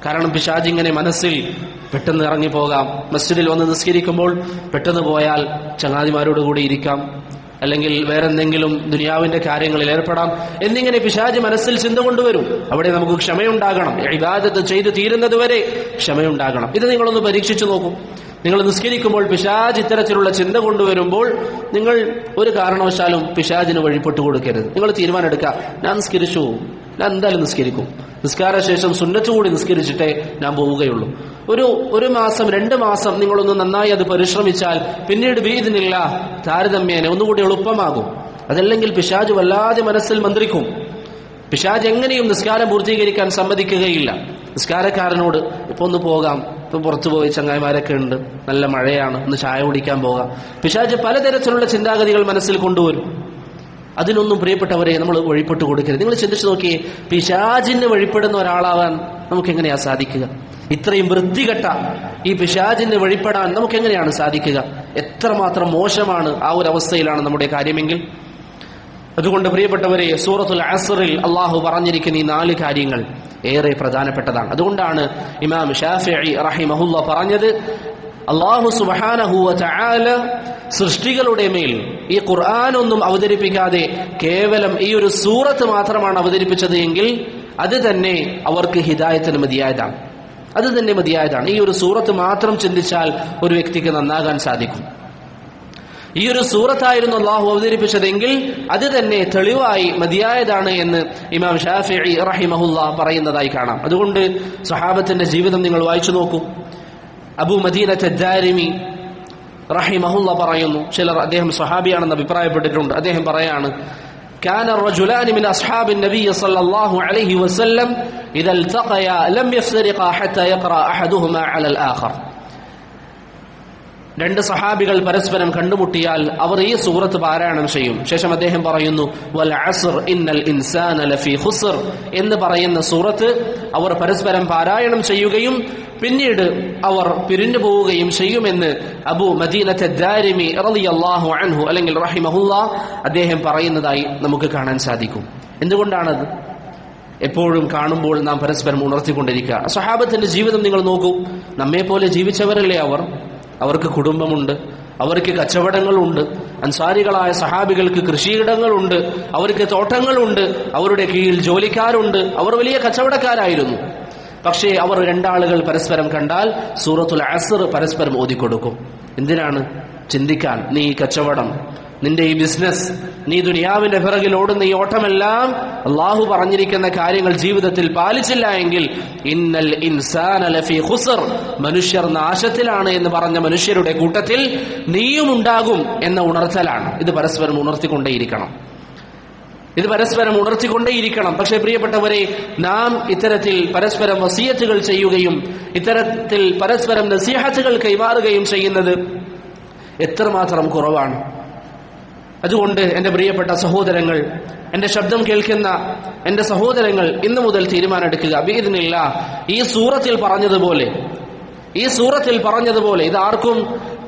കാരണം പിശാച് ഇങ്ങനെ മനസ്സിൽ പെട്ടെന്ന് ഇറങ്ങിപ്പോകാം. മസ്ജിദിൽ വന്ന് നിസ്കരിക്കുമ്പോൾ പെട്ടെന്ന് പോയാൽ ചങ്ങാതിമാരോടുകൂടി ഇരിക്കാം, അല്ലെങ്കിൽ വേറെന്തെങ്കിലും ദുനിയാവിന്റെ കാര്യങ്ങളിൽ ഏർപ്പെടാം എന്നിങ്ങനെ പിശാച് മനസ്സിൽ ചിന്ത കൊണ്ടുവരും. അവിടെ നമുക്ക് ക്ഷമയുണ്ടാകണം. ഇബാദത്ത് ചെയ്ത് തീരുന്നതുവരെ ക്ഷമയുണ്ടാകണം. ഇത് നിങ്ങളൊന്ന് പരീക്ഷിച്ചു നോക്കൂ. നിങ്ങൾ നിസ്കരിക്കുമ്പോൾ പിശാച് ഇത്തരത്തിലുള്ള ചിന്ത കൊണ്ടുവരുമ്പോൾ നിങ്ങൾ ഒരു കാരണവശാലും പിശാചിന് വഴിപ്പെട്ടു കൊടുക്കരുത്. നിങ്ങൾ തീരുമാനം എടുക്കുക, ഞാൻ നിസ്കരിച്ചു, ഞാൻ എന്തായാലും നിസ്കരിക്കും, നിസ്കാര ശേഷം സുന്നത്ത് കൂടി നിസ്കരിച്ചിട്ടേ ഞാൻ പോവുകയുള്ളൂ. ഒരു മാസം 2 മാസം നിങ്ങളൊന്ന് നന്നായി അത് പരിശ്രമിച്ചാൽ പിന്നീട് ബീദിനില്ല താരതമ്യേന ഒന്നുകൂടി എളുപ്പമാകും. അതല്ലെങ്കിൽ പിശാച് വല്ലാതെ മനസ്സിൽ മന്ത്രിക്കും. പിശാച് എങ്ങനെയും നിസ്കാരം പൂർത്തീകരിക്കാൻ സമ്മതിക്കുകയില്ല. നിസ്കാരക്കാരനോട് ഇപ്പൊ ഒന്ന് പോകാം, ഇപ്പൊ പുറത്തു പോയി ചങ്ങായിമാരൊക്കെ ഉണ്ട്, നല്ല മഴയാണ്, ഒന്ന് ചായ കുടിക്കാൻ പോകാം. പിശാച് പലതരത്തിലുള്ള ചിന്താഗതികൾ മനസ്സിൽ കൊണ്ടുവരും. അതിനൊന്നും പ്രിയപ്പെട്ടവരെ നമ്മൾ വഴിപ്പെട്ടു കൊടുക്കരുത്. നിങ്ങൾ ചിന്തിച്ചു നോക്കിയേ, പിശാചിന് വഴിപ്പെടുന്ന ഒരാളാവാൻ നമുക്ക് എങ്ങനെയാ സാധിക്കുക? ഇത്രയും വൃത്തികെട്ട ഈ പിശാചിന് വഴിപ്പെടാൻ നമുക്ക് എങ്ങനെയാണ് സാധിക്കുക? എത്രമാത്രം മോശമാണ് ആ ഒരു അവസ്ഥയിലാണ് നമ്മുടെ കാര്യമെങ്കിൽ. അതുകൊണ്ട് പ്രിയപ്പെട്ടവരെ, സൂറത്തുൽ അസ്റിൽ അള്ളാഹു പറഞ്ഞിരിക്കുന്ന ഈ 4 കാര്യങ്ങൾ ഏറെ പ്രധാനപ്പെട്ടതാണ്. അതുകൊണ്ടാണ് ഇമാം ഷാഫിഈ റഹിമഹുല്ലാ പറഞ്ഞത്, അല്ലാഹു സുബ്ഹാനഹു വ തആല സൃഷ്ടികളുടെ മേൽ ഈ ഖുർആനൊന്നും അവതരിപ്പിക്കാതെ കേവലം ഈ ഒരു സൂറത്ത് മാത്രമാണ് അവതരിപ്പിച്ചത് എങ്കിൽ അത് തന്നെ അവർക്ക് ഹിദായത്തിന് മതിയായതാണ്. അത് തന്നെ മതിയായതാണ്. ഈ ഒരു സൂറത്ത് മാത്രം ചിന്തിച്ചാൽ ഒരു വ്യക്തിക്ക് നന്നാകാൻ സാധിക്കും. ഈ ഒരു സൂറത്തായിരുന്നു അല്ലാഹു അവതരിപ്പിച്ചതെങ്കിൽ അത് തന്നെ തെളിവായി മതിയായതാണ് എന്ന് ഇമാം ഷാഫിഈ റഹിമഹുല്ലാ പറയുന്നതായി കാണാം. അതുകൊണ്ട് സഹാബത്തിന്റെ ജീവിതം നിങ്ങൾ വായിച്ചു നോക്കൂ. അബൂ മദീനത്ത് അദ്ദാരിമി റഹിമഹുല്ലാ പറയുന്നു, ചിലർ അദ്ദേഹം സ്വഹാബിയാണെന്ന് അഭിപ്രായപ്പെട്ടിട്ടുണ്ട്. അദ്ദേഹം പറയാണ്, كان الرجلان من أصحاب النبي صلى الله عليه وسلم إذا التقيا لم يفترقا حتى يقرأ أحدهما على الآخر. 2 സഹാബികൾ പരസ്പരം കണ്ടുമുട്ടിയാൽ അവർ ഈ സൂറത്ത് പാരായണം ചെയ്യും. ശേഷം അദ്ദേഹം പറയുന്നു, വൽ അസ്ർ ഇന്നൽ ഇൻസാന ലഫീ ഖുസ്ർ എന്ന് പറയുന്ന സൂറത്ത് അവർ പരസ്പരം പാരായണം ചെയ്യുകയും പിന്നീട് അവർ പിരിഞ്ഞു പോവുകയും ചെയ്യുമെന്ന് അബൂ മദീനത്ത് അദ്ദാരിമി റളിയല്ലാഹു അൻഹു അല്ലെങ്കിൽ റഹിമഹുല്ലാ അദ്ദേഹം പറയുന്നതായി നമുക്ക് കാണാൻ സാധിക്കും. എന്തുകൊണ്ടാണത്? എപ്പോഴും കാണുമ്പോൾ നാം പരസ്പരം ഉണർത്തിക്കൊണ്ടിരിക്കുക. സഹാബത്തിന്റെ ജീവിതം നിങ്ങൾ നോക്കൂ. നമ്മെ പോലെ ജീവിച്ചവരല്ലേ അവർ. അവർക്ക് കുടുംബമുണ്ട്, അവർക്ക് കച്ചവടങ്ങളുണ്ട്. അൻസാരികളായ സഹാബികൾക്ക് കൃഷിയിടങ്ങളുണ്ട്, അവർക്ക് തോട്ടങ്ങളുണ്ട്, അവരുടെ കീഴിൽ ജോലിക്കാരുണ്ട്, അവർ വലിയ കച്ചവടക്കാരായിരുന്നു. പക്ഷേ അവർ 2 ആളുകൾ പരസ്പരം കണ്ടാൽ സൂറത്തുൽ അസ്ർ പരസ്പരം ഓതിക്കൊടുക്കും. എന്തിനാണ്? ചിന്തിക്കാൻ. നീ കച്ചവടം, നിന്റെ ഈ ബിസിനസ്, നീ ദുനിയാവിന്റെ പിറകിൽ ഓടുന്ന ഈ ഓട്ടമെല്ലാം അള്ളാഹു പറഞ്ഞിരിക്കുന്ന കാര്യങ്ങൾ ജീവിതത്തിൽ പാലിച്ചില്ല എങ്കിൽ ഇന്നൽ ഇൻസാന ലഫീ ഖുസ്ർ, മനുഷ്യർ നാശത്തിലാണ് എന്ന് പറഞ്ഞ മനുഷ്യരുടെ കൂട്ടത്തിൽ നീയും ഉണ്ടാകും എന്ന ഉണർത്തലാണ്. ഇത് പരസ്പരം ഉണർത്തിക്കൊണ്ടേയിരിക്കണം. പക്ഷേ പ്രിയപ്പെട്ടവരെ, നാം ഇത്തരത്തിൽ പരസ്പരം വസിയത്തുകൾ ചെയ്യുകയും ഇത്തരത്തിൽ പരസ്പരം നസീഹത്തുകൾ കൈമാറുകയും ചെയ്യുന്നത് എത്രമാത്രം കുറവാണ്. അതുകൊണ്ട് എന്റെ പ്രിയപ്പെട്ട സഹോദരങ്ങൾ, എന്റെ ശബ്ദം കേൾക്കുന്ന എന്റെ സഹോദരങ്ങൾ, ഇന്നു മുതൽ തീരുമാനമെടുക്കുക. ബിഇദ്നില്ലാഹ് ഈ സൂറത്തിൽ പറഞ്ഞതുപോലെ ഇത് ആർക്കും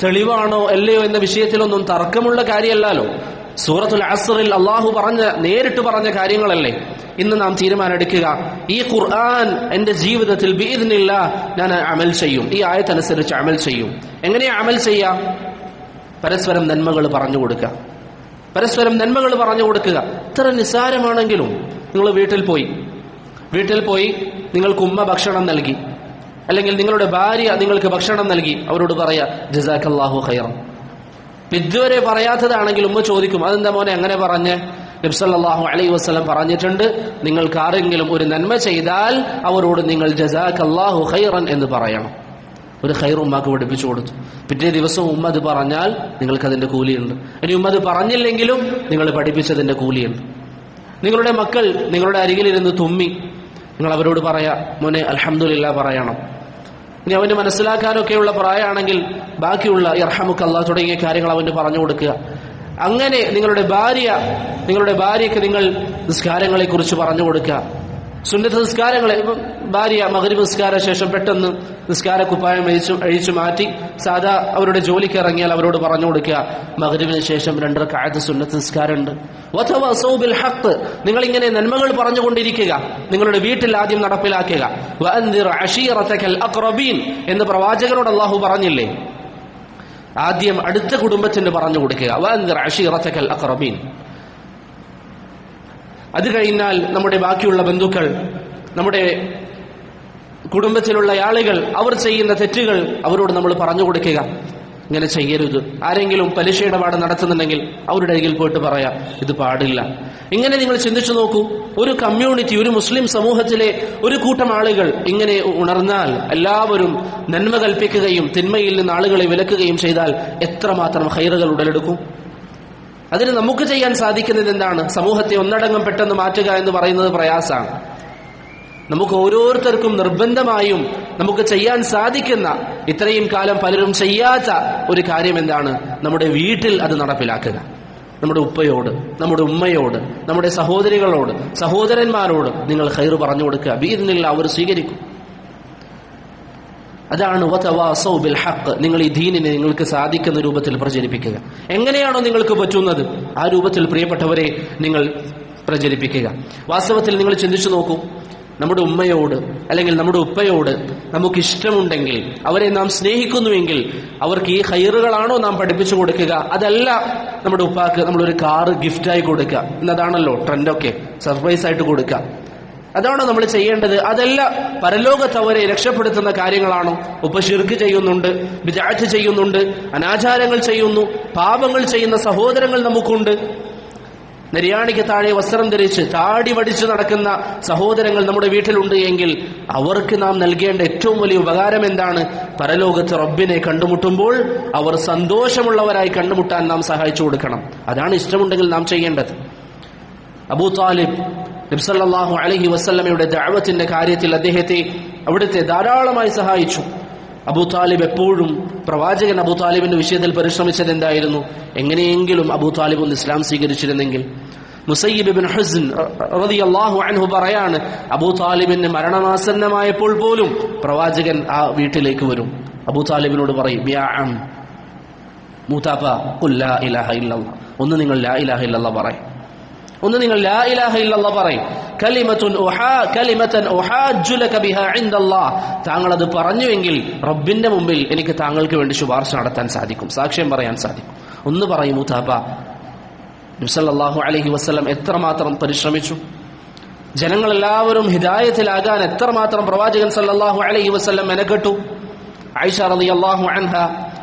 തെളിവാണോ അല്ലയോ എന്ന വിഷയത്തിലൊന്നും തർക്കമുള്ള കാര്യമല്ലല്ലോ. സൂറത്തുൽ അസ്റിൽ അള്ളാഹു നേരിട്ട് പറഞ്ഞ കാര്യങ്ങളല്ലേ. ഇന്ന് നാം തീരുമാനമെടുക്കുക, ഈ ഖുർആൻ എന്റെ ജീവിതത്തിൽ ബിഇദ്നില്ലാഹ് ഞാൻ അമൽ ചെയ്യും, ഈ ആയത്തനുസരിച്ച് അമൽ ചെയ്യും. എങ്ങനെയാ അമൽ ചെയ്യാം? പരസ്പരം നന്മകൾ പറഞ്ഞു കൊടുക്കുക. ഇത്ര നിസ്സാരമാണെങ്കിലും നിങ്ങൾ വീട്ടിൽ പോയി നിങ്ങൾക്ക് ഉമ്മ ഭക്ഷണം നൽകി, അല്ലെങ്കിൽ നിങ്ങളുടെ ഭാര്യ നിങ്ങൾക്ക് ഭക്ഷണം നൽകി, അവരോട് പറയാ ജസാക്കല്ലാഹു ഖൈറൻ. ഇതുവരെ പറയാത്തതാണെങ്കിൽ ഉമ്മ ചോദിക്കും, അതെന്താ മോനെ അങ്ങനെ പറഞ്ഞ്? നബി സല്ലല്ലാഹു അലൈഹി വസല്ലം പറഞ്ഞിട്ടുണ്ട്, നിങ്ങൾക്ക് ആരെങ്കിലും ഒരു നന്മ ചെയ്താൽ അവരോട് നിങ്ങൾ ജസാക്കല്ലാഹു ഖൈറൻ എന്ന് പറയണം. ഒരു ഖൈർ ഉമ്മക്ക് പഠിപ്പിച്ചു കൊടുത്തു. പിറ്റേ ദിവസം ഉമ്മ അത് പറഞ്ഞാൽ നിങ്ങൾക്കതിന്റെ കൂലിയുണ്ട്. ഇനി ഉമ്മ അത് പറഞ്ഞില്ലെങ്കിലും നിങ്ങൾ പഠിപ്പിച്ചതിന്റെ കൂലിയുണ്ട്. നിങ്ങളുടെ മക്കൾ നിങ്ങളുടെ അരികിലിരുന്ന് തുമ്മി, നിങ്ങൾ അവരോട് പറയാ മോനെ അൽഹംദുലില്ലാ പറയണം. ഇനി അവന് മനസ്സിലാക്കാനൊക്കെയുള്ള പ്രായമാണെങ്കിൽ ബാക്കിയുള്ള യർഹമുക്കല്ലാഹ് തുടങ്ങിയ കാര്യങ്ങൾ അവന് പറഞ്ഞു കൊടുക്കുക. അങ്ങനെ നിങ്ങളുടെ ഭാര്യയ്ക്ക് നിങ്ങൾ നിസ്കാരങ്ങളെ കുറിച്ച് പറഞ്ഞു കൊടുക്കുക. സുന്നത്ത് നിസ്കാരങ്ങളെ, ഭാര്യ മഗ്രിബ് നിസ്കാര ശേഷം പെട്ടെന്ന് നിസ്കാര കുപ്പായം അഴിച്ചു മാറ്റി സാധാ അവരുടെ ജോലിക്ക് ഇറങ്ങിയാൽ അവരോട് പറഞ്ഞു കൊടുക്കുക, മഗ്രിബിന് ശേഷം 2 റക്അത്ത് സുന്നത്ത് നിസ്കാരമുണ്ട്. വതവസൗ ബിൽ ഹഖ്, നിങ്ങൾ ഇങ്ങനെ നന്മകൾ പറഞ്ഞുകൊണ്ടിരിക്കുക, നിങ്ങളുടെ വീട്ടിൽ ആദ്യം നടപ്പിലാക്കുക. വഅൻദിർ അശീറതകൽ അഖ്റബീൻ എന്ന് പ്രവാചകനോട് അല്ലാഹു പറഞ്ഞില്ലേ? ആദ്യം അടുത്ത കുടുംബത്തിന് പറഞ്ഞു കൊടുക്കുക. വഅൻദിർ അശീറതകൽ അഖ്റബീൻ. അത് കഴിഞ്ഞാൽ നമ്മുടെ ബാക്കിയുള്ള ബന്ധുക്കൾ, നമ്മുടെ കുടുംബത്തിലുള്ള ആളുകൾ, അവർ ചെയ്യുന്ന തെറ്റുകൾ അവരോട് നമ്മൾ പറഞ്ഞു കൊടുക്കുക. ഇങ്ങനെ ചെയ്യരുത്. ആരെങ്കിലും പലിശ ഇടപാട് നടത്തുന്നുണ്ടെങ്കിൽ അവരുടെ അരികിൽ പോയിട്ട് പറയാം ഇത് പാടില്ല. ഇങ്ങനെ നിങ്ങൾ ചിന്തിച്ചു നോക്കൂ, ഒരു കമ്മ്യൂണിറ്റി, ഒരു മുസ്ലിം സമൂഹത്തിലെ ഒരു കൂട്ടം ആളുകൾ ഇങ്ങനെ ഉണർന്നാൽ, എല്ലാവരും നന്മ കൽപ്പിക്കുകയും തിന്മയിൽ നിന്ന് ആളുകളെ വിലക്കുകയും ചെയ്താൽ എത്രമാത്രം ഖൈറുകൾ ഉടലെടുക്കും. അതിന് നമുക്ക് ചെയ്യാൻ സാധിക്കുന്നത് എന്താണ്? സമൂഹത്തെ ഒന്നടങ്കം പെട്ടെന്ന് മാറ്റുക എന്ന് പറയുന്നത് പ്രയാസമാണ്. നമുക്ക് ഓരോരുത്തർക്കും നിർബന്ധമായും നമുക്ക് ചെയ്യാൻ സാധിക്കുന്ന, ഇത്രയും കാലം പലരും ചെയ്യാത്ത ഒരു കാര്യം എന്താണ്? നമ്മുടെ വീട്ടിൽ അത് നടപ്പിലാക്കുക. നമ്മുടെ ഉപ്പയോട്, നമ്മുടെ ഉമ്മയോട്, നമ്മുടെ സഹോദരികളോട്, സഹോദരന്മാരോട് നിങ്ങൾ ഖൈർ പറഞ്ഞു കൊടുക്കുക. ബിഇദ്നില്ലാഹ് അവർ സ്വീകരിക്കും. അതാണ് വതവാസൗ ബിൽ ഹഖ്. നിങ്ങൾ ഈ ദീനിനെ നിങ്ങൾക്ക് സാധിക്കുന്ന രൂപത്തിൽ പ്രചരിപ്പിക്കുക. എങ്ങനെയാണോ നിങ്ങൾക്ക് പറ്റുന്നത് ആ രൂപത്തിൽ പ്രിയപ്പെട്ടവരെ നിങ്ങൾ പ്രചരിപ്പിക്കുക. വാസ്തവത്തിൽ നിങ്ങൾ ചിന്തിച്ചു നോക്കൂ, നമ്മുടെ ഉമ്മയോട് അല്ലെങ്കിൽ നമ്മുടെ ഉപ്പയോട് നമുക്ക് ഇഷ്ടമുണ്ടെങ്കിൽ, അവരെ നാം സ്നേഹിക്കുന്നുവെങ്കിൽ അവർക്ക് ഈ ഖൈറുകളാണോ നാം പഠിപ്പിച്ചു കൊടുക്കുക? അതല്ല നമ്മുടെ ഉപ്പാക്ക് നമ്മളൊരു കാറ് ഗിഫ്റ്റായി കൊടുക്കുക. എന്നതാണല്ലോ ട്രെൻഡൊക്കെ, സർപ്രൈസ് ആയിട്ട് കൊടുക്കുക. അതാണോ നമ്മൾ ചെയ്യേണ്ടത്? അതല്ല. പരലോകത്ത് അവരെ രക്ഷപ്പെടുത്തുന്ന കാര്യങ്ങളാണോ? ഉപ്പ ശിർക്ക് ചെയ്യുന്നുണ്ട്, ബിദ്അത്ത് ചെയ്യുന്നുണ്ട്, അനാചാരങ്ങൾ ചെയ്യുന്നു, പാപങ്ങൾ ചെയ്യുന്ന സഹോദരങ്ങൾ നമുക്കുണ്ട്. നിര്യാണിക്ക് താഴെ വസ്ത്രം ധരിച്ച് താടി വടിച്ചു നടക്കുന്ന സഹോദരങ്ങൾ നമ്മുടെ വീട്ടിലുണ്ട് എങ്കിൽ അവർക്ക് നാം നൽകേണ്ട ഏറ്റവും വലിയ ഉപകാരം എന്താണ്? പരലോകത്ത് റബ്ബിനെ കണ്ടുമുട്ടുമ്പോൾ അവർ സന്തോഷമുള്ളവരായി കണ്ടുമുട്ടാൻ നാം സഹായിച്ചു കൊടുക്കണം. അതാണ് ഇഷ്ടമുണ്ടെങ്കിൽ നാം ചെയ്യേണ്ടത്. അബൂ താലിബ് നബി സല്ലല്ലാഹു അലൈഹി വസല്ലമയുടെ ദഅവത്തിന്റെ കാര്യത്തിൽ അദ്ദേഹത്തെ അവിടുത്തെ ധാരാളമായി സഹായിച്ചു. അബൂ താലിബ് എപ്പോഴും പ്രവാചകൻ അബൂ താലിബിന്റെ വിഷയത്തിൽ പരിശ്രമിച്ചത് എന്തായിരുന്നു? എങ്ങനെയെങ്കിലും അബൂ താലിബ് ഒന്ന് ഇസ്ലാം സ്വീകരിച്ചിരുന്നെങ്കിൽ. മുസയ്യിബ് ഇബ്നു ഹുസ്ൻ റളിയല്ലാഹു അൻഹു പറയാണ്, അബൂ താലിബിന് മരണമാസന്നമായപ്പോൾ പോലും പ്രവാചകൻ ആ വീട്ടിലേക്ക് വരും. അബൂ താലിബിനോട് പറയും, യാ അം മൂതാപ്പ ഖുൽ ലാ ഇലാഹ ഇല്ലല്ലാഹ്, ഒന്ന് നിങ്ങൾ ലാ ഇലാഹ ഇല്ലല്ലാഹ് പറയും. താങ്കൾ അത് പറഞ്ഞുവെങ്കിൽ റബ്ബിന്റെ മുമ്പിൽ എനിക്ക് താങ്കൾക്ക് വേണ്ടി ശുപാർശ നടത്താൻ സാധിക്കും, സാക്ഷ്യം പറയാൻ സാധിക്കും. ഒന്ന് പറയും മൂതാപ്പ. നബി സല്ലല്ലാഹു അലൈഹി വസല്ലം എത്രമാത്രം പരിശ്രമിച്ചു. ജനങ്ങളെല്ലാവരും ഹിദായത്തിലാകാൻ എത്രമാത്രം പ്രവാചകൻ സല്ലല്ലാഹു അലൈഹി വസല്ലം മെനക്കെട്ടു. ആയിഷ റളിയല്ലാഹു അൻഹ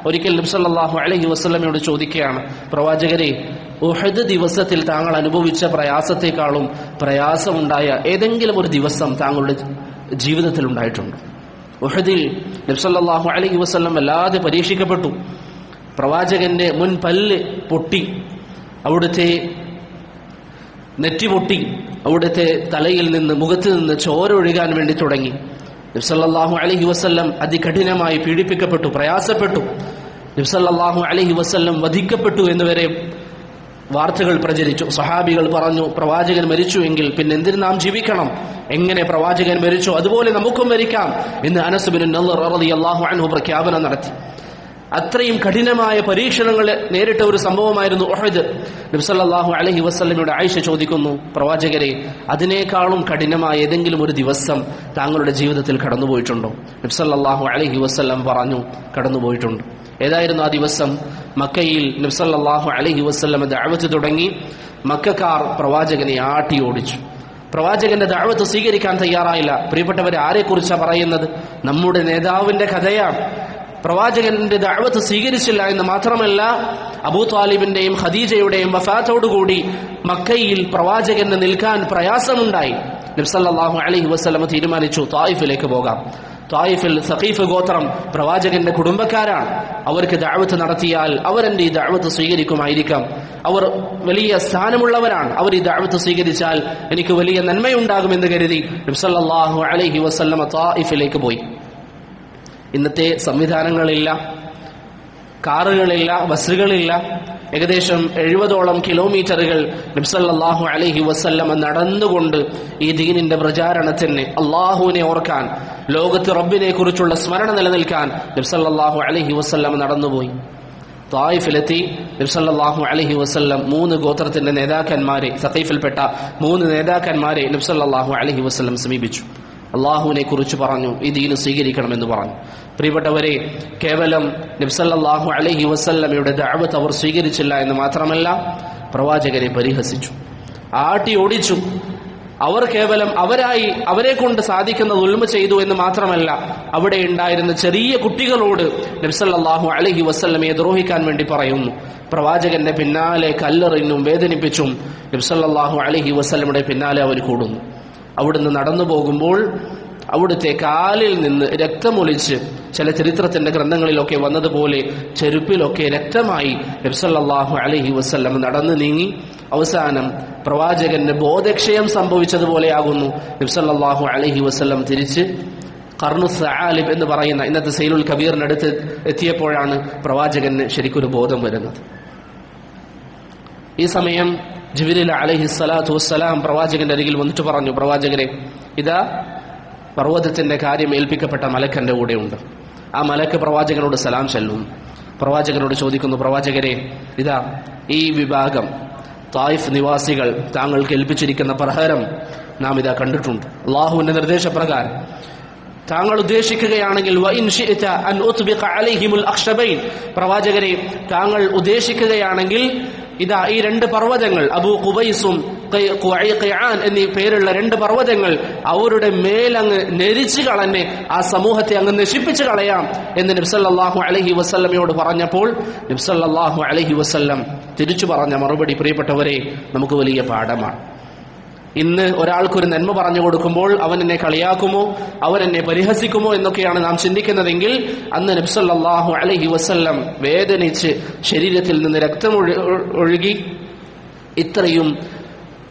ഒരിക്കൽ നബി സല്ലല്ലാഹു അലൈഹി വസല്ലമയോട് ചോദിക്കുകയാണ്, പ്രവാചകരെ ഉഹദ് ദിവസത്തിൽ താങ്കൾ അനുഭവിച്ച പ്രയാസത്തെക്കാളും പ്രയാസമുണ്ടായ ഏതെങ്കിലും ഒരു ദിവസം താങ്കളുടെ ജീവിതത്തിൽ ഉണ്ടായിട്ടുണ്ട്? ഉഹദിൽ നബി സല്ലല്ലാഹു അലൈഹി വസല്ലം വല്ലാതെ പരീക്ഷിക്കപ്പെട്ടു. പ്രവാചകന്റെ മുൻ പല്ല് പൊട്ടി, അവിടുത്തെ നെറ്റി പൊട്ടി, അവിടുത്തെ തലയിൽ നിന്ന് മുഖത്ത് നിന്ന് ചോര ഒഴുകാൻ വേണ്ടി തുടങ്ങി. നബി സല്ലല്ലാഹു അലൈഹി വസല്ലം അതികഠിനമായി പീഡിപ്പിക്കപ്പെട്ടു, പ്രയാസപ്പെട്ടു. നബി സല്ലല്ലാഹു അലൈഹി വസല്ലം വധിക്കപ്പെട്ടു എന്നുവരെ വാർത്തകൾ പ്രചരിച്ചു. സഹാബികൾ പറഞ്ഞു, പ്രവാചകൻ മരിച്ചു എങ്കിൽ പിന്നെ എന്തിന് നാം ജീവിക്കണം? എങ്ങനെ പ്രവാചകൻ മരിച്ചു അതുപോലെ നമുക്കും മരിക്കാം എന്ന് അനസ് ബിൻ നളർ റളിയല്ലാഹു അൻഹു പ്രഖ്യാപനം നടത്തി. അത്രയും കഠിനമായ പരീക്ഷണങ്ങൾ നേരിട്ട ഒരു സംഭവമായിരുന്നു ഉഹദ്. നബി സല്ലല്ലാഹു അലൈഹി വസല്ലമയുടെ ആയിഷ ചോദിക്കുന്നു, പ്രവാചകരെ, അതിനേക്കാളും കഠിനമായ ഏതെങ്കിലും ഒരു ദിവസം താങ്കളുടെ ജീവിതത്തിൽ കടന്നുപോയിട്ടുണ്ടോ? നബി സല്ലല്ലാഹു അലൈഹി വസല്ലം പറഞ്ഞു, കടന്നുപോയിട്ടുണ്ട്. ഏതായിരുന്നു ആ ദിവസം? മക്കയിൽ നബി സല്ലല്ലാഹു അലൈഹി വസല്ലം ദഅവത്ത് തുടങ്ങി. മക്കക്കാർ പ്രവാചകനെ ആട്ടി ഓടിച്ചു. പ്രവാചകന്റെ ദഅവത്ത് സ്വീകരിക്കാൻ തയ്യാറായില്ല. പ്രിയപ്പെട്ടവരെ, ആരെക്കുറിച്ചാണ് പറയുന്നത്? നമ്മുടെ നേതാവിന്റെ കഥയാണ്. പ്രവാചകന്റെ ദഅവത്ത് സ്വീകരിച്ചില്ല എന്ന് മാത്രമല്ല, അബൂ ത്വാലിബിന്റെയും ഖദീജയുടെയും വഫാത്തോടുകൂടി മക്കയിൽ പ്രവാചകന് നിൽക്കാൻ പ്രയാസമുണ്ടായി. നബി സല്ലല്ലാഹു അലൈഹി വസല്ലം തീരുമാനിച്ചു, ത്വായിഫിലേക്ക് പോകാം. ത്വായിഫിൽ സഖീഫ് ഗോത്രം പ്രവാചകന്റെ കുടുംബക്കാരാണ്. അവർക്ക് ദഅവത്ത് നടത്തിയാൽ അവരെന്റെ ഈ ദഅവത്ത് സ്വീകരിക്കുമായിരിക്കാം. അവർ വലിയ സ്ഥാനമുള്ളവരാണ്. അവർ ഈ ദഅവത്ത് സ്വീകരിച്ചാൽ എനിക്ക് വലിയ നന്മയുണ്ടാകുമെന്ന് കരുതി നബി സല്ലല്ലാഹു അലൈഹി വസല്ലം ത്വായിഫിലേക്ക് പോയി. ഇന്നത്തെ സംവിധാനങ്ങളില്ല, കാറുകളില്ല, ബസ്സുകളില്ല. ഏകദേശം 70ഓളം കിലോമീറ്ററുകൾ നബി സല്ലല്ലാഹു അലൈഹി വസല്ലം നടന്നുകൊണ്ട് ഈ ദീനിന്റെ പ്രചാരണത്തിന്, അള്ളാഹുവിനെ ഓർക്കാൻ, ലോകത്ത് റബ്ബിനെ കുറിച്ചുള്ള സ്മരണ നിലനിൽക്കാൻ നബി സല്ലല്ലാഹു അലൈഹി വസല്ലം നടന്നുപോയി. ത്വായിഫിലെത്തി. നബി സല്ലല്ലാഹു അലൈഹി വസല്ലം 3 ഗോത്രത്തിന്റെ നേതാക്കന്മാരെ, സഖീഫിൽപ്പെട്ട 3 നേതാക്കന്മാരെ നബി സല്ലല്ലാഹു അലൈഹി വസല്ലം സമീപിച്ചു. അള്ളാഹുവിനെ കുറിച്ച് പറഞ്ഞു, ഈ ദീന് സ്വീകരിക്കണമെന്ന് പറഞ്ഞു. പ്രിയപ്പെട്ടവരെ, കേവലം നബി സല്ലല്ലാഹു അലൈഹി വസല്ലമയുടെ ദഅവത്ത് അവർ സ്വീകരിച്ചില്ല എന്ന് മാത്രമല്ല, പ്രവാചകനെ പരിഹസിച്ചു, ആട്ടി ഓടിച്ചു. അവർ കേവലം അവരെ കൊണ്ട് സാധിക്കുന്ന ദുൽമ ചെയ്തു എന്ന് മാത്രമല്ല, അവിടെ ഉണ്ടായിരുന്ന ചെറിയ കുട്ടികളോട് നബി സല്ലല്ലാഹു അലൈഹി വസല്ലമയെ ദ്രോഹിക്കാൻ വേണ്ടി പറയുന്നു. പ്രവാചകന്റെ പിന്നാലെ കല്ലെറിഞ്ഞും വേദനിപ്പിച്ചും നബി സല്ലല്ലാഹു അലൈഹി വസല്ലമയുടെ പിന്നാലെ അവർ കൂടുന്നു. അവിടുന്ന് നടന്നു പോകുമ്പോൾ അവിടുത്തെ കാലിൽ നിന്ന് രക്തമൊലിച്ച്, ചില ചരിത്രത്തിന്റെ ഗ്രന്ഥങ്ങളിലൊക്കെ വന്നതുപോലെ ചെരുപ്പിലൊക്കെ രക്തമായി നബി സല്ലല്ലാഹു അലൈഹി വസല്ലം നടന്നു നീങ്ങി. അവസാനം പ്രവാചകന് ബോധക്ഷയം സംഭവിച്ചതുപോലെയാകുന്നു. നബി സല്ലല്ലാഹു അലൈഹി വസല്ലം തിരിച്ച് ഖർനു സആലിബ് എന്ന് പറയുന്ന ഇന്നത്തെ സൈലുൽ കബീറിനടുത്ത് എത്തിയപ്പോഴാണ് പ്രവാചകന് ശരിക്കൊരു ബോധം വരുന്നത്. ഈ സമയം ജിബ്രീൽ അലൈഹി സ്വലാത്തു വസ്സലാം പ്രവാചകന്റെ അരികിൽ വന്നിട്ട് പറഞ്ഞു, പ്രവാചകരെ, ഇതാ പർവ്വതത്തിന്റെ കാര്യം ഏൽപ്പിക്കപ്പെട്ട മലക്കന്റെ കൂടെയുണ്ട്. ആ മലക്ക് പ്രവാചകനോട് സലാം ചെല്ലും. പ്രവാചകനോട് ചോദിക്കുന്നു, പ്രവാചകരെ, ഇതാ ഈ വിഭാഗം തായിഫ് നിവാസികൾ താങ്കൾക്ക് ഏൽപ്പിച്ചിരിക്കുന്ന പ്രഹരം നാം ഇതാ കണ്ടിട്ടുണ്ട്. അള്ളാഹുവിന്റെ നിർദ്ദേശപ്രകാരം താങ്കൾ ഉദ്ദേശിക്കുകയാണെങ്കിൽ വഇൻ ശിഅത അൻ ഉത്ബിഖ അലൈഹിമുൽ അഖ്ശബൈൻ, പ്രവാചകരെ, താങ്കൾ ഉദ്ദേശിക്കുകയാണെങ്കിൽ ഇതാ ഈ 2 പർവ്വതങ്ങൾ, അബൂ ഖുബൈസും ഖുഐഖിആൻ എന്നീ പേരുള്ള 2 പർവ്വതങ്ങൾ, അവരുടെ മേലങ്ങ് നെരിച്ചു കളഞ്ഞ് ആ സമൂഹത്തെ അങ്ങ് നശിപ്പിച്ചു കളയാം എന്ന് നബി സല്ലല്ലാഹു അലൈഹി വസല്ലമയോട് പറഞ്ഞപ്പോൾ നബി സല്ലല്ലാഹു അലൈഹി വസല്ലം തിരിച്ചു പറഞ്ഞ മറുപടി, പ്രിയപ്പെട്ടവരെ, നമുക്ക് വലിയ പാഠമാണ്. ഇന്ന് ഒരാൾക്കൊരു നന്മ പറഞ്ഞു കൊടുക്കുമ്പോൾ അവൻ എന്നെ കളിയാക്കുമോ, അവൻ എന്നെ പരിഹസിക്കുമോ എന്നൊക്കെയാണ് നാം ചിന്തിക്കുന്നതെങ്കിൽ, അന്ന് നബി സല്ലല്ലാഹു അലൈഹി വസല്ലം വേദനിച്ച് ശരീരത്തിൽ നിന്ന് രക്തം ഒഴുകി ഇത്രയും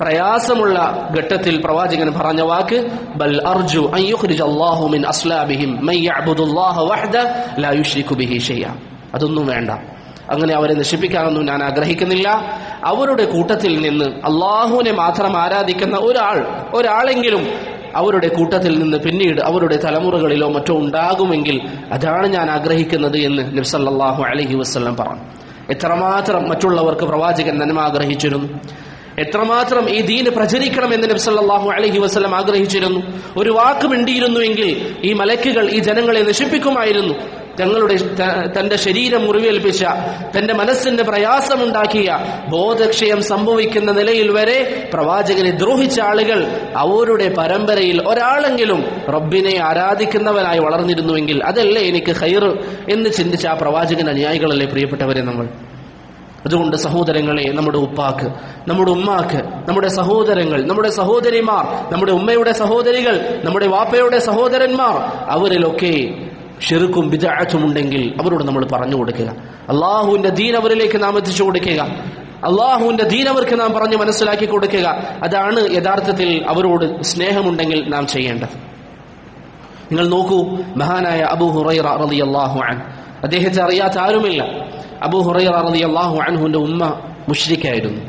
പ്രയാസമുള്ള ഘട്ടത്തിൽ പ്രവാചകൻ പറഞ്ഞ വാക്ക്, ബൽ അർജു അൻ യുഖ്രിജ അല്ലാഹു മിൻ അസ്ലാബിഹിം മൻ യഅ്ബുദുല്ലാഹ വഹ്ദ ലാ യുശ്രികു ബിഹി ഷൈഅ. അതൊന്നും വേണ്ട, അങ്ങനെ അവരെ നശിപ്പിക്കാനൊന്നും ഞാൻ ആഗ്രഹിക്കുന്നില്ല. അവരുടെ കൂട്ടത്തിൽ നിന്ന് അള്ളാഹുവിനെ മാത്രം ആരാധിക്കുന്ന ഒരാളെങ്കിലും അവരുടെ കൂട്ടത്തിൽ നിന്ന് പിന്നീട് അവരുടെ തലമുറകളിലോ മറ്റോ ഉണ്ടാകുമെങ്കിൽ അതാണ് ഞാൻ ആഗ്രഹിക്കുന്നത് എന്ന് നബി സല്ലല്ലാഹു അലൈഹി വസല്ലം പറഞ്ഞു. എത്രമാത്രം മറ്റുള്ളവർക്ക് പ്രവാചകൻ നന്മ ആഗ്രഹിച്ചിരുന്നു, എത്രമാത്രം ഈ ദീന് പ്രചരിക്കണമെന്ന് നബി സല്ലല്ലാഹു അലൈഹി വസല്ലം ആഗ്രഹിച്ചിരുന്നു. ഒരു വാക്ക് മിണ്ടിയിരുന്നുവെങ്കിൽ ഈ മലക്കുകൾ ഈ ജനങ്ങളെ നശിപ്പിക്കുമായിരുന്നു. തന്റെ ശരീരം മുറിവേൽപ്പിച്ച, തന്റെ മനസ്സിന്റെ പ്രയാസമുണ്ടാക്കിയ, ബോധക്ഷയം സംഭവിക്കുന്ന നിലയിൽ വരെ പ്രവാചകനെ ദ്രോഹിച്ച ആളുകൾ അവരുടെ പരമ്പരയിൽ ഒരാളെങ്കിലും റബ്ബിനെ ആരാധിക്കുന്നവനായി വളർന്നിരുന്നുവെങ്കിൽ അതല്ലേ എനിക്ക് ഖൈർ എന്ന് ചിന്തിച്ച ആ പ്രവാചകൻ അനുയായികളല്ലേ പ്രിയപ്പെട്ടവരെ നമ്മൾ. അതുകൊണ്ട് സഹോദരങ്ങളെ, നമ്മുടെ ഉപ്പാക്ക്, നമ്മുടെ ഉമ്മാക്ക്, നമ്മുടെ സഹോദരങ്ങൾ, നമ്മുടെ സഹോദരിമാർ, നമ്മുടെ ഉമ്മയുടെ സഹോദരികൾ, നമ്മുടെ വാപ്പയുടെ സഹോദരന്മാർ, അവരിലൊക്കെ ഷിർക്കും ബിദ്അത്തും ഉണ്ടെങ്കിൽ അവരോട് നമ്മൾ പറഞ്ഞു കൊടുക്കുക. അള്ളാഹുവിന്റെ ദീൻ അവരിലേക്ക് നാം എത്തിച്ചു കൊടുക്കുക. അള്ളാഹുവിന്റെ ദീൻ അവർക്ക് നാം പറഞ്ഞു മനസ്സിലാക്കി കൊടുക്കുക. അതാണ് യഥാർത്ഥത്തിൽ അവരോട് സ്നേഹമുണ്ടെങ്കിൽ നാം ചെയ്യേണ്ടത്. നിങ്ങൾ നോക്കൂ, മഹാനായ അബൂ ഹുറൈറ റളിയല്ലാഹു അൻഹു, അദ്ദേഹത്തെ അറിയാത്ത ആരുമില്ല. അബൂ ഹുറൈറ റളിയല്ലാഹു അൻഹുവിന്റെ ഉമ്മ മുശ്രിക്കായിരുന്നു,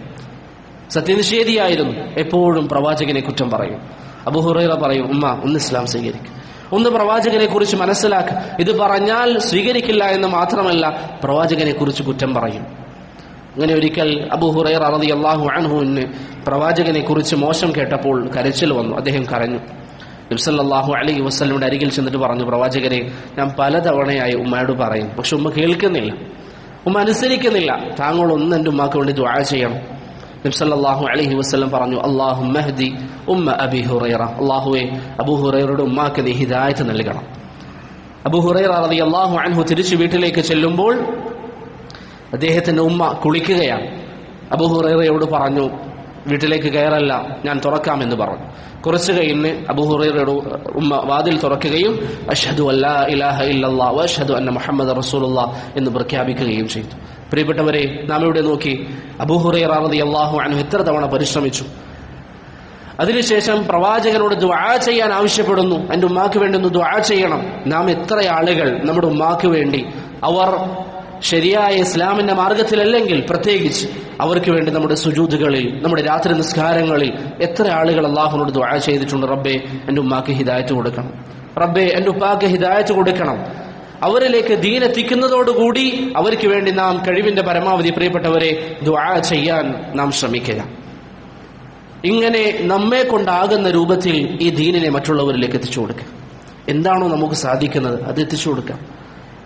സത്യനിഷേധിയായിരുന്നു. എപ്പോഴും പ്രവാചകനെ കുറ്റം പറയും. അബൂ ഹുറൈറ പറയും, ഉമ്മ ഒന്ന് ഇസ്ലാം സ്വീകരിക്കും, ഒന്ന് പ്രവാചകനെ കുറിച്ച് മനസ്സിലാക്കുക. ഇത് പറഞ്ഞാൽ സ്വീകരിക്കില്ല എന്ന് മാത്രമല്ല, പ്രവാചകനെ കുറിച്ച് കുറ്റം പറയും. അങ്ങനെ ഒരിക്കൽ അബൂ ഹുറൈറ റളിയല്ലാഹു അൻഹുവിന് പ്രവാചകനെ കുറിച്ച് മോശം കേട്ടപ്പോൾ കരച്ചിൽ വന്നു. അദ്ദേഹം കരഞ്ഞു. നബി സല്ലല്ലാഹു അലൈഹി വസല്ലമയുടെ അരികിൽ ചെന്നിട്ട് പറഞ്ഞു, പ്രവാചകരെ, ഞാൻ പലതവണയായി ഉമ്മയോട് പറയും, പക്ഷെ ഉമ്മ കേൾക്കുന്നില്ല, ഉമ്മ അനുസരിക്കുന്നില്ല. താങ്കൾ ഒന്ന് എൻ്റെ ഉമ്മാക്ക് വേണ്ടി ദുആ ചെയ്യണം. നബി സല്ലല്ലാഹു അലൈഹി വസല്ലം പറഞ്ഞു, അല്ലാഹുമ്മ ഹ്ദി ഉമ്മ അബീ ഹുറൈറ, അല്ലാഹുവേ അബൂ ഹുറൈറയുടെ ഉമ്മാക്ക് നീ ഹിദായത്ത് നൽകണം. അബൂ ഹുറൈറ റളിയല്ലാഹു അൻഹു തിരിച്ചു വീട്ടിലേക്ക് ചെല്ലുമ്പോൾ അദ്ദേഹത്തിന്റെ ഉമ്മ കുളിക്കുകയാണ്. അബൂ ഹുറൈറയോട് പറഞ്ഞു, വീട്ടിലേക്ക് കയറല്ല, ഞാൻ തുറക്കാമെന്ന് പറഞ്ഞു. കുറച്ചു കഴിഞ്ഞ് അബൂ ഹുറൈറയുടെ ഉമ്മ വാതിൽ തുറക്കുകയും അഷ്ഹദു അല്ലാ ഇലാഹ ഇല്ലല്ലാഹ് വഅഷ്ഹദു അന്ന മുഹമ്മദ റസൂലുള്ളാഹ് എന്ന് പ്രഖ്യാപിക്കുകയും ചെയ്തു. പ്രിയപ്പെട്ടവരെ, നാം ഇവിടെ നോക്കി, അബൂ ഹുറൈറ റളിയല്ലാഹു അൻഹു എത്ര തവണ പരിശ്രമിച്ചു. അതിനുശേഷം പ്രവാചകനോട് ദുആ ചെയ്യാൻ ആവശ്യപ്പെടുന്നു, എൻ്റെ ഉമ്മാക്ക് വേണ്ടി ഒന്ന് ദുആ ചെയ്യണം. നാം എത്ര ആളുകൾ നമ്മുടെ ഉമ്മാക്ക് വേണ്ടി, അവർ ശരിയായ ഇസ്ലാമിന്റെ മാർഗത്തിലല്ലെങ്കിൽ പ്രത്യേകിച്ച് അവർക്ക് വേണ്ടി നമ്മുടെ സുജൂദുകളിൽ, നമ്മുടെ രാത്രി നിസ്കാരങ്ങളിൽ എത്ര ആളുകൾ അള്ളാഹുവിനോട് ദുആ ചെയ്തിട്ടുണ്ട്, റബ്ബേ എൻ്റെ ഉമ്മാക്ക് ഹിദായത്ത് കൊടുക്കണം, റബ്ബേ എൻ്റെ ഉപ്പാക്ക് ഹിദായത്ത് കൊടുക്കണം. അവരിലേക്ക് ദീൻ എത്തിക്കുന്നതോടുകൂടി അവർക്ക് വേണ്ടി നാം കഴിവിന്റെ പരമാവധി പ്രിയപ്പെട്ടവരെ ദുആ ചെയ്യാൻ നാം ശ്രമിക്കുക. ഇങ്ങനെ നമ്മെ കൊണ്ടാകുന്ന രൂപത്തിൽ ഈ ദീനിനെ മറ്റുള്ളവരിലേക്ക് എത്തിച്ചു കൊടുക്കുക. എന്താണോ നമുക്ക് സാധിക്കുന്നത് അത് എത്തിച്ചു കൊടുക്കാം.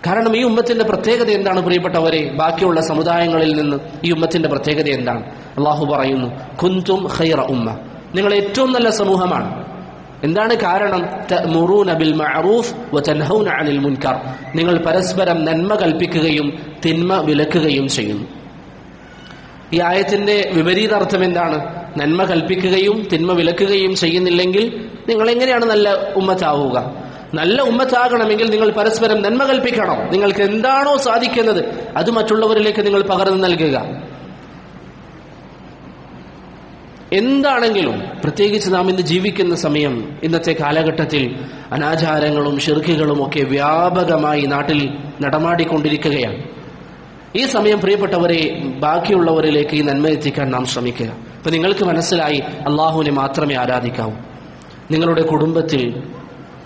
കാരണം ഈ ഉമ്മത്തിന്റെ പ്രത്യേകത എന്താണ് പ്രിയപ്പെട്ടവരെ? ബാക്കിയുള്ള സമുദായങ്ങളിൽ നിന്ന് ഈ ഉമ്മത്തിന്റെ പ്രത്യേകത എന്താണ്? അള്ളാഹു പറയുന്നു, കുന്തും ഖൈറ ഉമ്മ, നിങ്ങൾ ഏറ്റവും നല്ല സമൂഹമാണ്. എന്താണ് കാരണം? തഅ്മുറൂന ബിൽ മഅറൂഫ് വതൻഹൗന അനിൽ മുൻകർ, നിങ്ങൾ പരസ്പരം നന്മ കൽപ്പിക്കുകയും തിന്മ വിലക്കുകയും ചെയ്യുന്നു. ഈ ആയത്തിന്റെ വിപരീതാർത്ഥം എന്താണ്? നന്മ കൽപ്പിക്കുകയും തിന്മ വിലക്കുകയും ചെയ്യുന്നില്ലെങ്കിൽ നിങ്ങൾ എങ്ങനെയാണ് നല്ല ഉമ്മത്താവുക? നല്ല ഉമ്മത്താകണമെങ്കിൽ നിങ്ങൾ പരസ്പരം നന്മ കൽപ്പിക്കണം. നിങ്ങൾക്ക് എന്താണോ സാധിക്കുന്നത് അത് മറ്റുള്ളവരിലേക്ക് നിങ്ങൾ പകർന്നു നൽകുക. എന്താണെങ്കിലും, പ്രത്യേകിച്ച് നാം ഇന്ന് ജീവിക്കുന്ന സമയം, ഇന്നത്തെ കാലഘട്ടത്തിൽ അനാചാരങ്ങളും ശിർക്കുകളും ഒക്കെ വ്യാപകമായി നാട്ടിൽ നടമാടിക്കൊണ്ടിരിക്കുകയാണ്. ഈ സമയം പ്രിയപ്പെട്ടവരെ, ബാക്കിയുള്ളവരിലേക്ക് ഈ നന്മ എത്തിക്കാൻ നാം ശ്രമിക്കുക. ഇപ്പൊ നിങ്ങൾക്ക് മനസ്സിലായി, അള്ളാഹുവിനെ മാത്രമേ ആരാധിക്കാവൂ. നിങ്ങളുടെ കുടുംബത്തിൽ,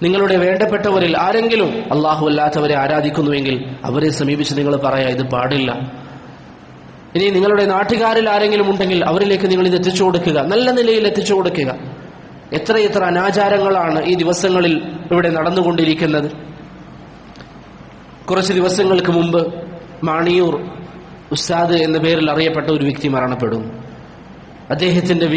നിങ്ങളുടെ വേണ്ടപ്പെട്ടവരിൽ ആരെങ്കിലും അള്ളാഹു അല്ലാത്തവരെ ആരാധിക്കുന്നുവെങ്കിൽ അവരെ സമീപിച്ച് നിങ്ങൾ പറയാ, ഇത് പാടില്ല. ഇനി നിങ്ങളുടെ നാട്ടുകാരിൽ ആരെങ്കിലും ഉണ്ടെങ്കിൽ അവരിലേക്ക് നിങ്ങൾ ഇത് എത്തിച്ചു കൊടുക്കുക, നല്ല നിലയിൽ എത്തിച്ചു കൊടുക്കുക. എത്രയെത്ര അനാചാരങ്ങളാണ് ഈ ദിവസങ്ങളിൽ ഇവിടെ നടന്നുകൊണ്ടിരിക്കുന്നത്. കുറച്ച് ദിവസങ്ങൾക്ക് മുമ്പ് മാണിയൂർ ഉസ്താദ് എന്ന പേരിൽ അറിയപ്പെട്ട ഒരു വ്യക്തി മരണപ്പെടുന്നു. അദ്ദേഹത്തിന്റെ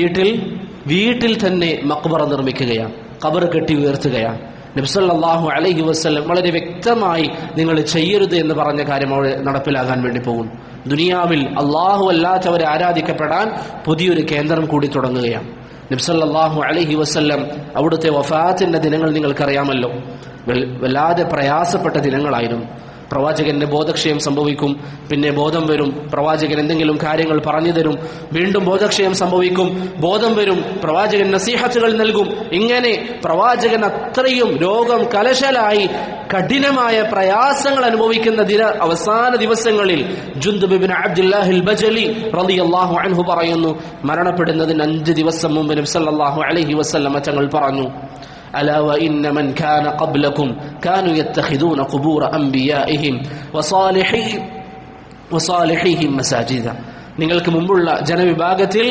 വീട്ടിൽ തന്നെ മഖ്ബറ നിർമ്മിക്കുകയാണ്, ഖബർ കെട്ടി ഉയർത്തുകയാണ്. നബി സല്ലല്ലാഹു അലൈഹി വസല്ലം വളരെ വ്യക്തമായി നിങ്ങൾ ചെയ്യരുത് എന്ന് പറഞ്ഞ കാര്യം അവിടെ നടപ്പിലാകാൻ വേണ്ടി പോകുന്നു. ദുനിയാവിൽ അള്ളാഹു അല്ലാത്തവരെ ആരാധിക്കപ്പെടാൻ പുതിയൊരു കേന്ദ്രം കൂടി തുടങ്ങുകയാണ്. നബി സല്ലല്ലാഹു അലൈഹി വസല്ലം അവിടുത്തെ വഫാത്തിന്റെ ദിനങ്ങൾ നിങ്ങൾക്കറിയാമല്ലോ, വല്ലാതെ പ്രയാസപ്പെട്ട ദിനങ്ങളായിരുന്നു. പ്രവാചകന്റെ ബോധക്ഷയം സംഭവിക്കും, പിന്നെ ബോധം വരും, പ്രവാചകൻ എന്തെങ്കിലും കാര്യങ്ങൾ പറഞ്ഞു തരും, വീണ്ടും ബോധക്ഷയം സംഭവിക്കും, ബോധം വരും, പ്രവാചകൻ നസീഹത്തുകൾ നൽകും. ഇങ്ങനെ പ്രവാചകൻ അത്രയും രോഗം കലശലായി കഠിനമായ പ്രയാസങ്ങൾ അനുഭവിക്കുന്ന അവസാന ദിവസങ്ങളിൽ ജുന്ദുബ് ഇബ്നു അബ്ദുല്ലാഹിൽ ബജലി റളിയല്ലാഹു അൻഹു പറയുന്നു, മരണപ്പെടുന്നതിന് 5 ദിവസം മുമ്പ് നബി സല്ലല്ലാഹു അലൈഹി വസല്ലം തങ്ങൾ പറഞ്ഞു, ألا وإن من كان قبلكم كانوا يتخذون قبور أنبيائهم وصالحيهم مساجدا. നിങ്ങൾക്ക് മുമ്പുള്ള ജനവിഭാഗത്തിൽ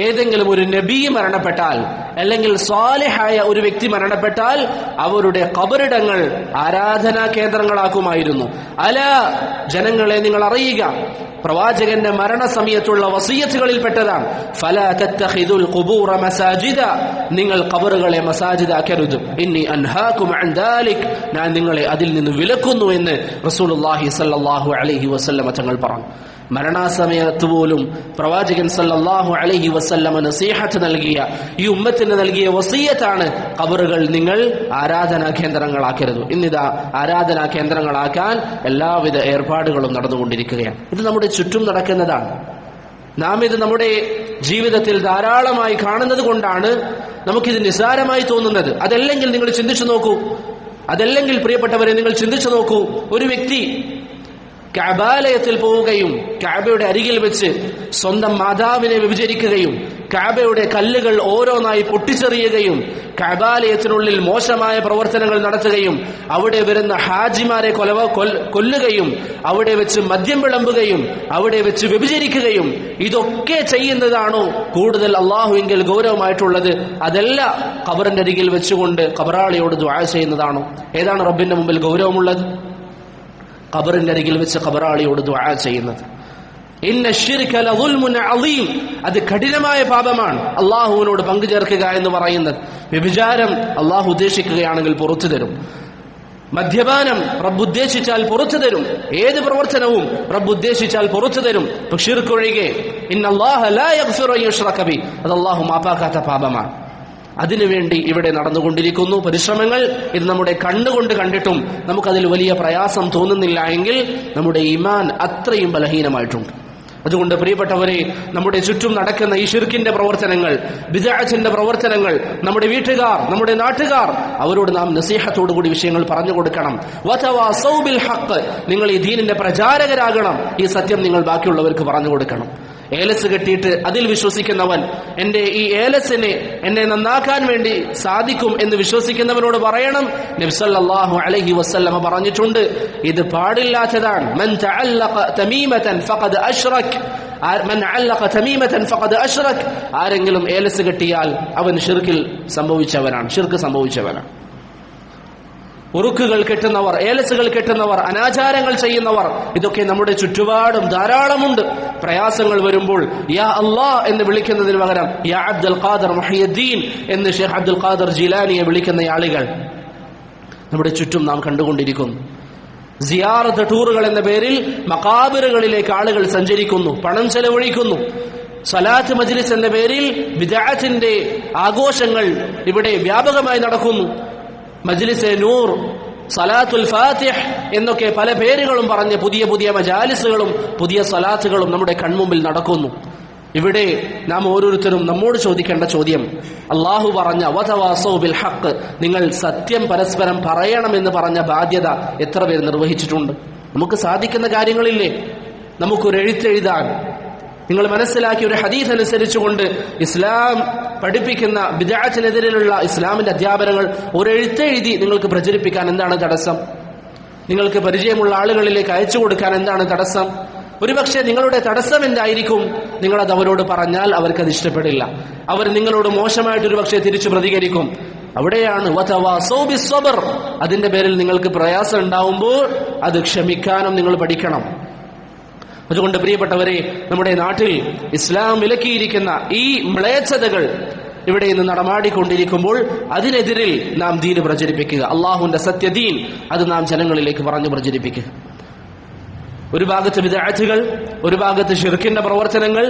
ഏതെങ്കിലും ഒരു നബി മരണപ്പെട്ടാൽ അല്ലെങ്കിൽ സ്വാലിഹായ ഒരു വ്യക്തി മരണപ്പെട്ടാൽ അവരുടെ ഖബറിടങ്ങൾ ആരാധനാ കേന്ദ്രങ്ങളാക്കുമായിരുന്നു. അലാ, ജനങ്ങളെ നിങ്ങൾ അറിയുക, പ്രവാചകന്റെ മരണസമയത്തുള്ള വസിയത്തുകളിൽപ്പെട്ടതാണ് ഫലാ തത്തഖിദുൽ ഖുബൂറ മസാജിദ, നിങ്ങൾ ഖബറുകളെ മസാജിദാക്കരുത്. ഇന്നി അൻഹാകും അൻ ദാലിക്, ഞാൻ നിങ്ങളെ അതിൽ നിന്ന് വിലക്കുന്നു എന്ന് റസൂലുള്ളാഹി സ്വല്ലല്ലാഹു അലൈഹി വസല്ലമ തങ്ങൾ പറഞ്ഞു. മരണാസമയത്ത് പോലും പ്രവാചകൻ സല്ലല്ലാഹു അലൈഹി വസല്ലമ നസീഹത്ത് നൽകിയ, ഈ ഉമ്മത്തിന് നൽകിയ വസിയത്താണ് ഖബറുകൾ നിങ്ങൾ ആരാധനാ കേന്ദ്രങ്ങളാക്കരുത്. ഇന്നിതാ ആരാധനാ കേന്ദ്രങ്ങളാക്കാൻ എല്ലാവിധ ഏർപ്പാടുകളും നടന്നുകൊണ്ടിരിക്കുകയാണ്. ഇത് നമ്മുടെ ചുറ്റും നടക്കുന്നതാണ്. നാം ഇത് നമ്മുടെ ജീവിതത്തിൽ ധാരാളമായി കാണുന്നത് കൊണ്ടാണ് നമുക്കിത് നിസ്സാരമായി തോന്നുന്നത്. അതല്ലെങ്കിൽ നിങ്ങൾ ചിന്തിച്ചു നോക്കൂ, അതല്ലെങ്കിൽ പ്രിയപ്പെട്ടവരെ നിങ്ങൾ ചിന്തിച്ചു നോക്കൂ, ഒരു വ്യക്തി കഅബാലയത്തിൽ പോവുകയും കഅബയുടെ അരികിൽ വെച്ച് സ്വന്തം മാതാവിനെ വ്യഭിചരിക്കുകയും കഅബയുടെ കല്ലുകൾ ഓരോന്നായി പൊട്ടിച്ചെറിയുകയും കഅബാലയത്തിനുള്ളിൽ മോശമായ പ്രവർത്തനങ്ങൾ നടത്തുകയും അവിടെ വരുന്ന ഹാജിമാരെ കൊല്ലുകയും അവിടെ വെച്ച് മദ്യം വിളമ്പുകയും അവിടെ വെച്ച് വ്യഭിചരിക്കുകയും ഇതൊക്കെ ചെയ്യുന്നതാണോ കൂടുതൽ അള്ളാഹുവിങ്കിൽ ഗൗരവമായിട്ടുള്ളത്? അതല്ല ഖബറിന്റെ അരികിൽ വെച്ചുകൊണ്ട് ഖബറാളിയോട് ദുആ ചെയ്യുന്നതാണോ? ഏതാണ് റബ്ബിന്റെ മുമ്പിൽ ഗൗരവമുള്ളത്? ഖബറിന്റെ അരികിൽ വെച്ച് ഖബറാളിയോട് ദുആ ചെയ്യുന്നത്. ഇന്ന ശിർക ലദുൽമുൻ അളീം, അത് കഠിനമായ പാപമാണ് അള്ളാഹുവിനോട് പങ്കുചേർക്കുക എന്ന് പറയുന്നത്. വ്യഭിചാരം അള്ളാഹു ഉദ്ദേശിക്കുകയാണെങ്കിൽ പുറത്തു തരും. മദ്യപാനം റബ്ബ് ഉദ്ദേശിച്ചാൽ പുറത്തു തരും. ഏത് പ്രവർത്തനവും റബ്ബ് ഉദ്ദേശിച്ചാൽ പുറത്തു തരും. പക്ഷേ ശിർക്ക് ഒഴികെ ഇന്നല്ലാഹ ലാ യഗ്ഫിറു യുശ്റക ബി, അത് അള്ളാഹു മാപ്പാക്കാത്ത പാപമാണ്. അതിനുവേണ്ടി ഇവിടെ നടന്നുകൊണ്ടിരിക്കുന്നു പരിശ്രമങ്ങൾ. ഇത് നമ്മുടെ കണ്ണുകൊണ്ട് കണ്ടിട്ടും നമുക്കതിൽ വലിയ പ്രയാസം തോന്നുന്നില്ല എങ്കിൽ നമ്മുടെ ഈമാൻ അത്രയും ബലഹീനമായിട്ടുണ്ട്. അതുകൊണ്ട് പ്രിയപ്പെട്ടവരെ, നമ്മുടെ ചുറ്റും നടക്കുന്ന ഈ ശിർക്കിന്റെ പ്രവർത്തനങ്ങൾ, ബിദ്അത്തിന്റെ പ്രവർത്തനങ്ങൾ, നമ്മുടെ വീട്ടുകാർ, നമ്മുടെ നാട്ടുകാർ, അവരോട് നാം നസീഹത്തോടുകൂടി വിഷയങ്ങൾ പറഞ്ഞു കൊടുക്കണം. വതവാസൗ ബിൽ ഹഖ്, നിങ്ങൾ ഈ ദീനിന്റെ പ്രചാരകരാകണം. ഈ സത്യം നിങ്ങൾ ബാക്കിയുള്ളവർക്ക് പറഞ്ഞു കൊടുക്കണം. ഏലസ് കെട്ടിയിട്ട് അതിൽ വിശ്വസിക്കുന്നവൻ, എന്റെ ഈ ഏലസിനെ എന്നെ നന്നാക്കാൻ വേണ്ടി സാധിക്കും എന്ന് വിശ്വസിക്കുന്നവനോട് പറയണം, നബി സല്ലല്ലാഹു അലൈഹി വസല്ലമ പറഞ്ഞിട്ടുണ്ട്, ഇത് പാടില്ലാത്തതാണ്. മൻ തഅല്ലഖ തമീമതൻ ഫഖദ് അശ്റക്, മൻ അല്ലഖ തമീമതൻ ഫഖദ് അശ്റക്, ആരെങ്കിലും ഏലസ് കെട്ടിയാൽ അവൻ ഷിർക്ക് സംഭവിച്ചവനാണ്. ഉറുക്കുകൾ കെട്ടുന്നവർ, ഏലസുകൾ കെട്ടുന്നവർ, അനാചാരങ്ങൾ ചെയ്യുന്നവർ, ഇതൊക്കെ നമ്മുടെ ചുറ്റുപാടും ധാരാളമുണ്ട്. പ്രയാസങ്ങൾ വരുമ്പോൾ യാ അല്ലാഹ് എന്ന് വിളിക്കുന്നതിന് പകരം യാ അബ്ദുൽ ഖാദിർ മുഹയ്യിദ്ദീൻ എന്ന് ഷെയ്ഖ് അബ്ദുൽ ഖാദിർ ജിലാനിയെ വിളിക്കുന്ന ആളുകൾ നമ്മുടെ ചുറ്റും നാം കണ്ടുകൊണ്ടിരിക്കുന്നു. സിയാറത്ത് ടൂറുകൾ എന്ന പേരിൽ മഖാബിറുകളിലേക്ക് ആളുകൾ സഞ്ചരിക്കുന്നു, പണം ചെലവഴിക്കുന്നു. സലാത്ത് മജ്ലിസ് എന്ന പേരിൽ ബിദ്അത്തിന്റെ ആഘോഷങ്ങൾ ഇവിടെ വ്യാപകമായി നടക്കുന്നു. മജ്ലിസെ നൂർ, സലാത്തുൽ ഫാത്തിഹ് എന്നൊക്കെ പല പേരുകളും പറഞ്ഞ് പുതിയ പുതിയ മജാലിസുകളും പുതിയ സലാത്തുകളും നമ്മുടെ കൺമുമ്പിൽ നടക്കുന്നു. ഇവിടെ നാം ഓരോരുത്തരും നമ്മോട് ചോദിക്കേണ്ട ചോദ്യം, അള്ളാഹു പറഞ്ഞ വതവാസൗ ബിൽ ഹഖ്, നിങ്ങൾ സത്യം പരസ്പരം പറയണമെന്ന് പറഞ്ഞ ബാധ്യത എത്ര പേർ നിർവഹിച്ചിട്ടുണ്ട്? നമുക്ക് സാധിക്കുന്ന കാര്യങ്ങളില്ലേ? നമുക്കൊരു എഴുത്തെഴുതാൻ, നിങ്ങൾ മനസ്സിലാക്കിയ ഒരു ഹദീസ് അനുസരിച്ചുകൊണ്ട് ഇസ്ലാം പഠിപ്പിക്കുന്ന ബിദ്അത്തിനെതിരെയുള്ള ഇസ്ലാമിന്റെ അധ്യാപനങ്ങൾ ഒരു എഴുത്തെഴുതി നിങ്ങൾക്ക് പ്രചരിപ്പിക്കാൻ എന്താണ് തടസ്സം? നിങ്ങൾക്ക് പരിചയമുള്ള ആളുകളിലേക്ക് അയച്ചു കൊടുക്കാൻ എന്താണ് തടസ്സം? ഒരുപക്ഷെ നിങ്ങളുടെ തടസ്സം എന്തായിരിക്കും? നിങ്ങളത് അവരോട് പറഞ്ഞാൽ അവർക്കത് ഇഷ്ടപ്പെടില്ല. അവർ നിങ്ങളോട് മോശമായിട്ടൊരു പക്ഷേ തിരിച്ചു പ്രതികരിക്കും. അവിടെയാണ് വതവാസൗ ബിസ്സബ്ർ, അതിന്റെ പേരിൽ നിങ്ങൾക്ക് പ്രയാസം ഉണ്ടാവുമ്പോൾ അത് ക്ഷമിക്കാനും നിങ്ങൾ പഠിക്കണം. അതുകൊണ്ട് പ്രിയപ്പെട്ടവരെ, നമ്മുടെ നാട്ടിൽ ഇസ്ലാം വിലക്കിയിരിക്കുന്ന ഈ മ്ലേച്ഛതകൾ ഇവിടെ നിന്ന് നടമാടിക്കൊണ്ടിരിക്കുമ്പോൾ അതിനെതിരിൽ നാം ദീന് പ്രചരിപ്പിക്കുക, അള്ളാഹുവിന്റെ സത്യദീൻ അത് നാം ജനങ്ങളിലേക്ക് പറഞ്ഞു പ്രചരിപ്പിക്കുക. ഒരു ഭാഗത്ത് ബിദ്അത്തുകൾ, ഒരു ഭാഗത്ത് ശിർക്കിന്റെ പ്രവർത്തനങ്ങൾ,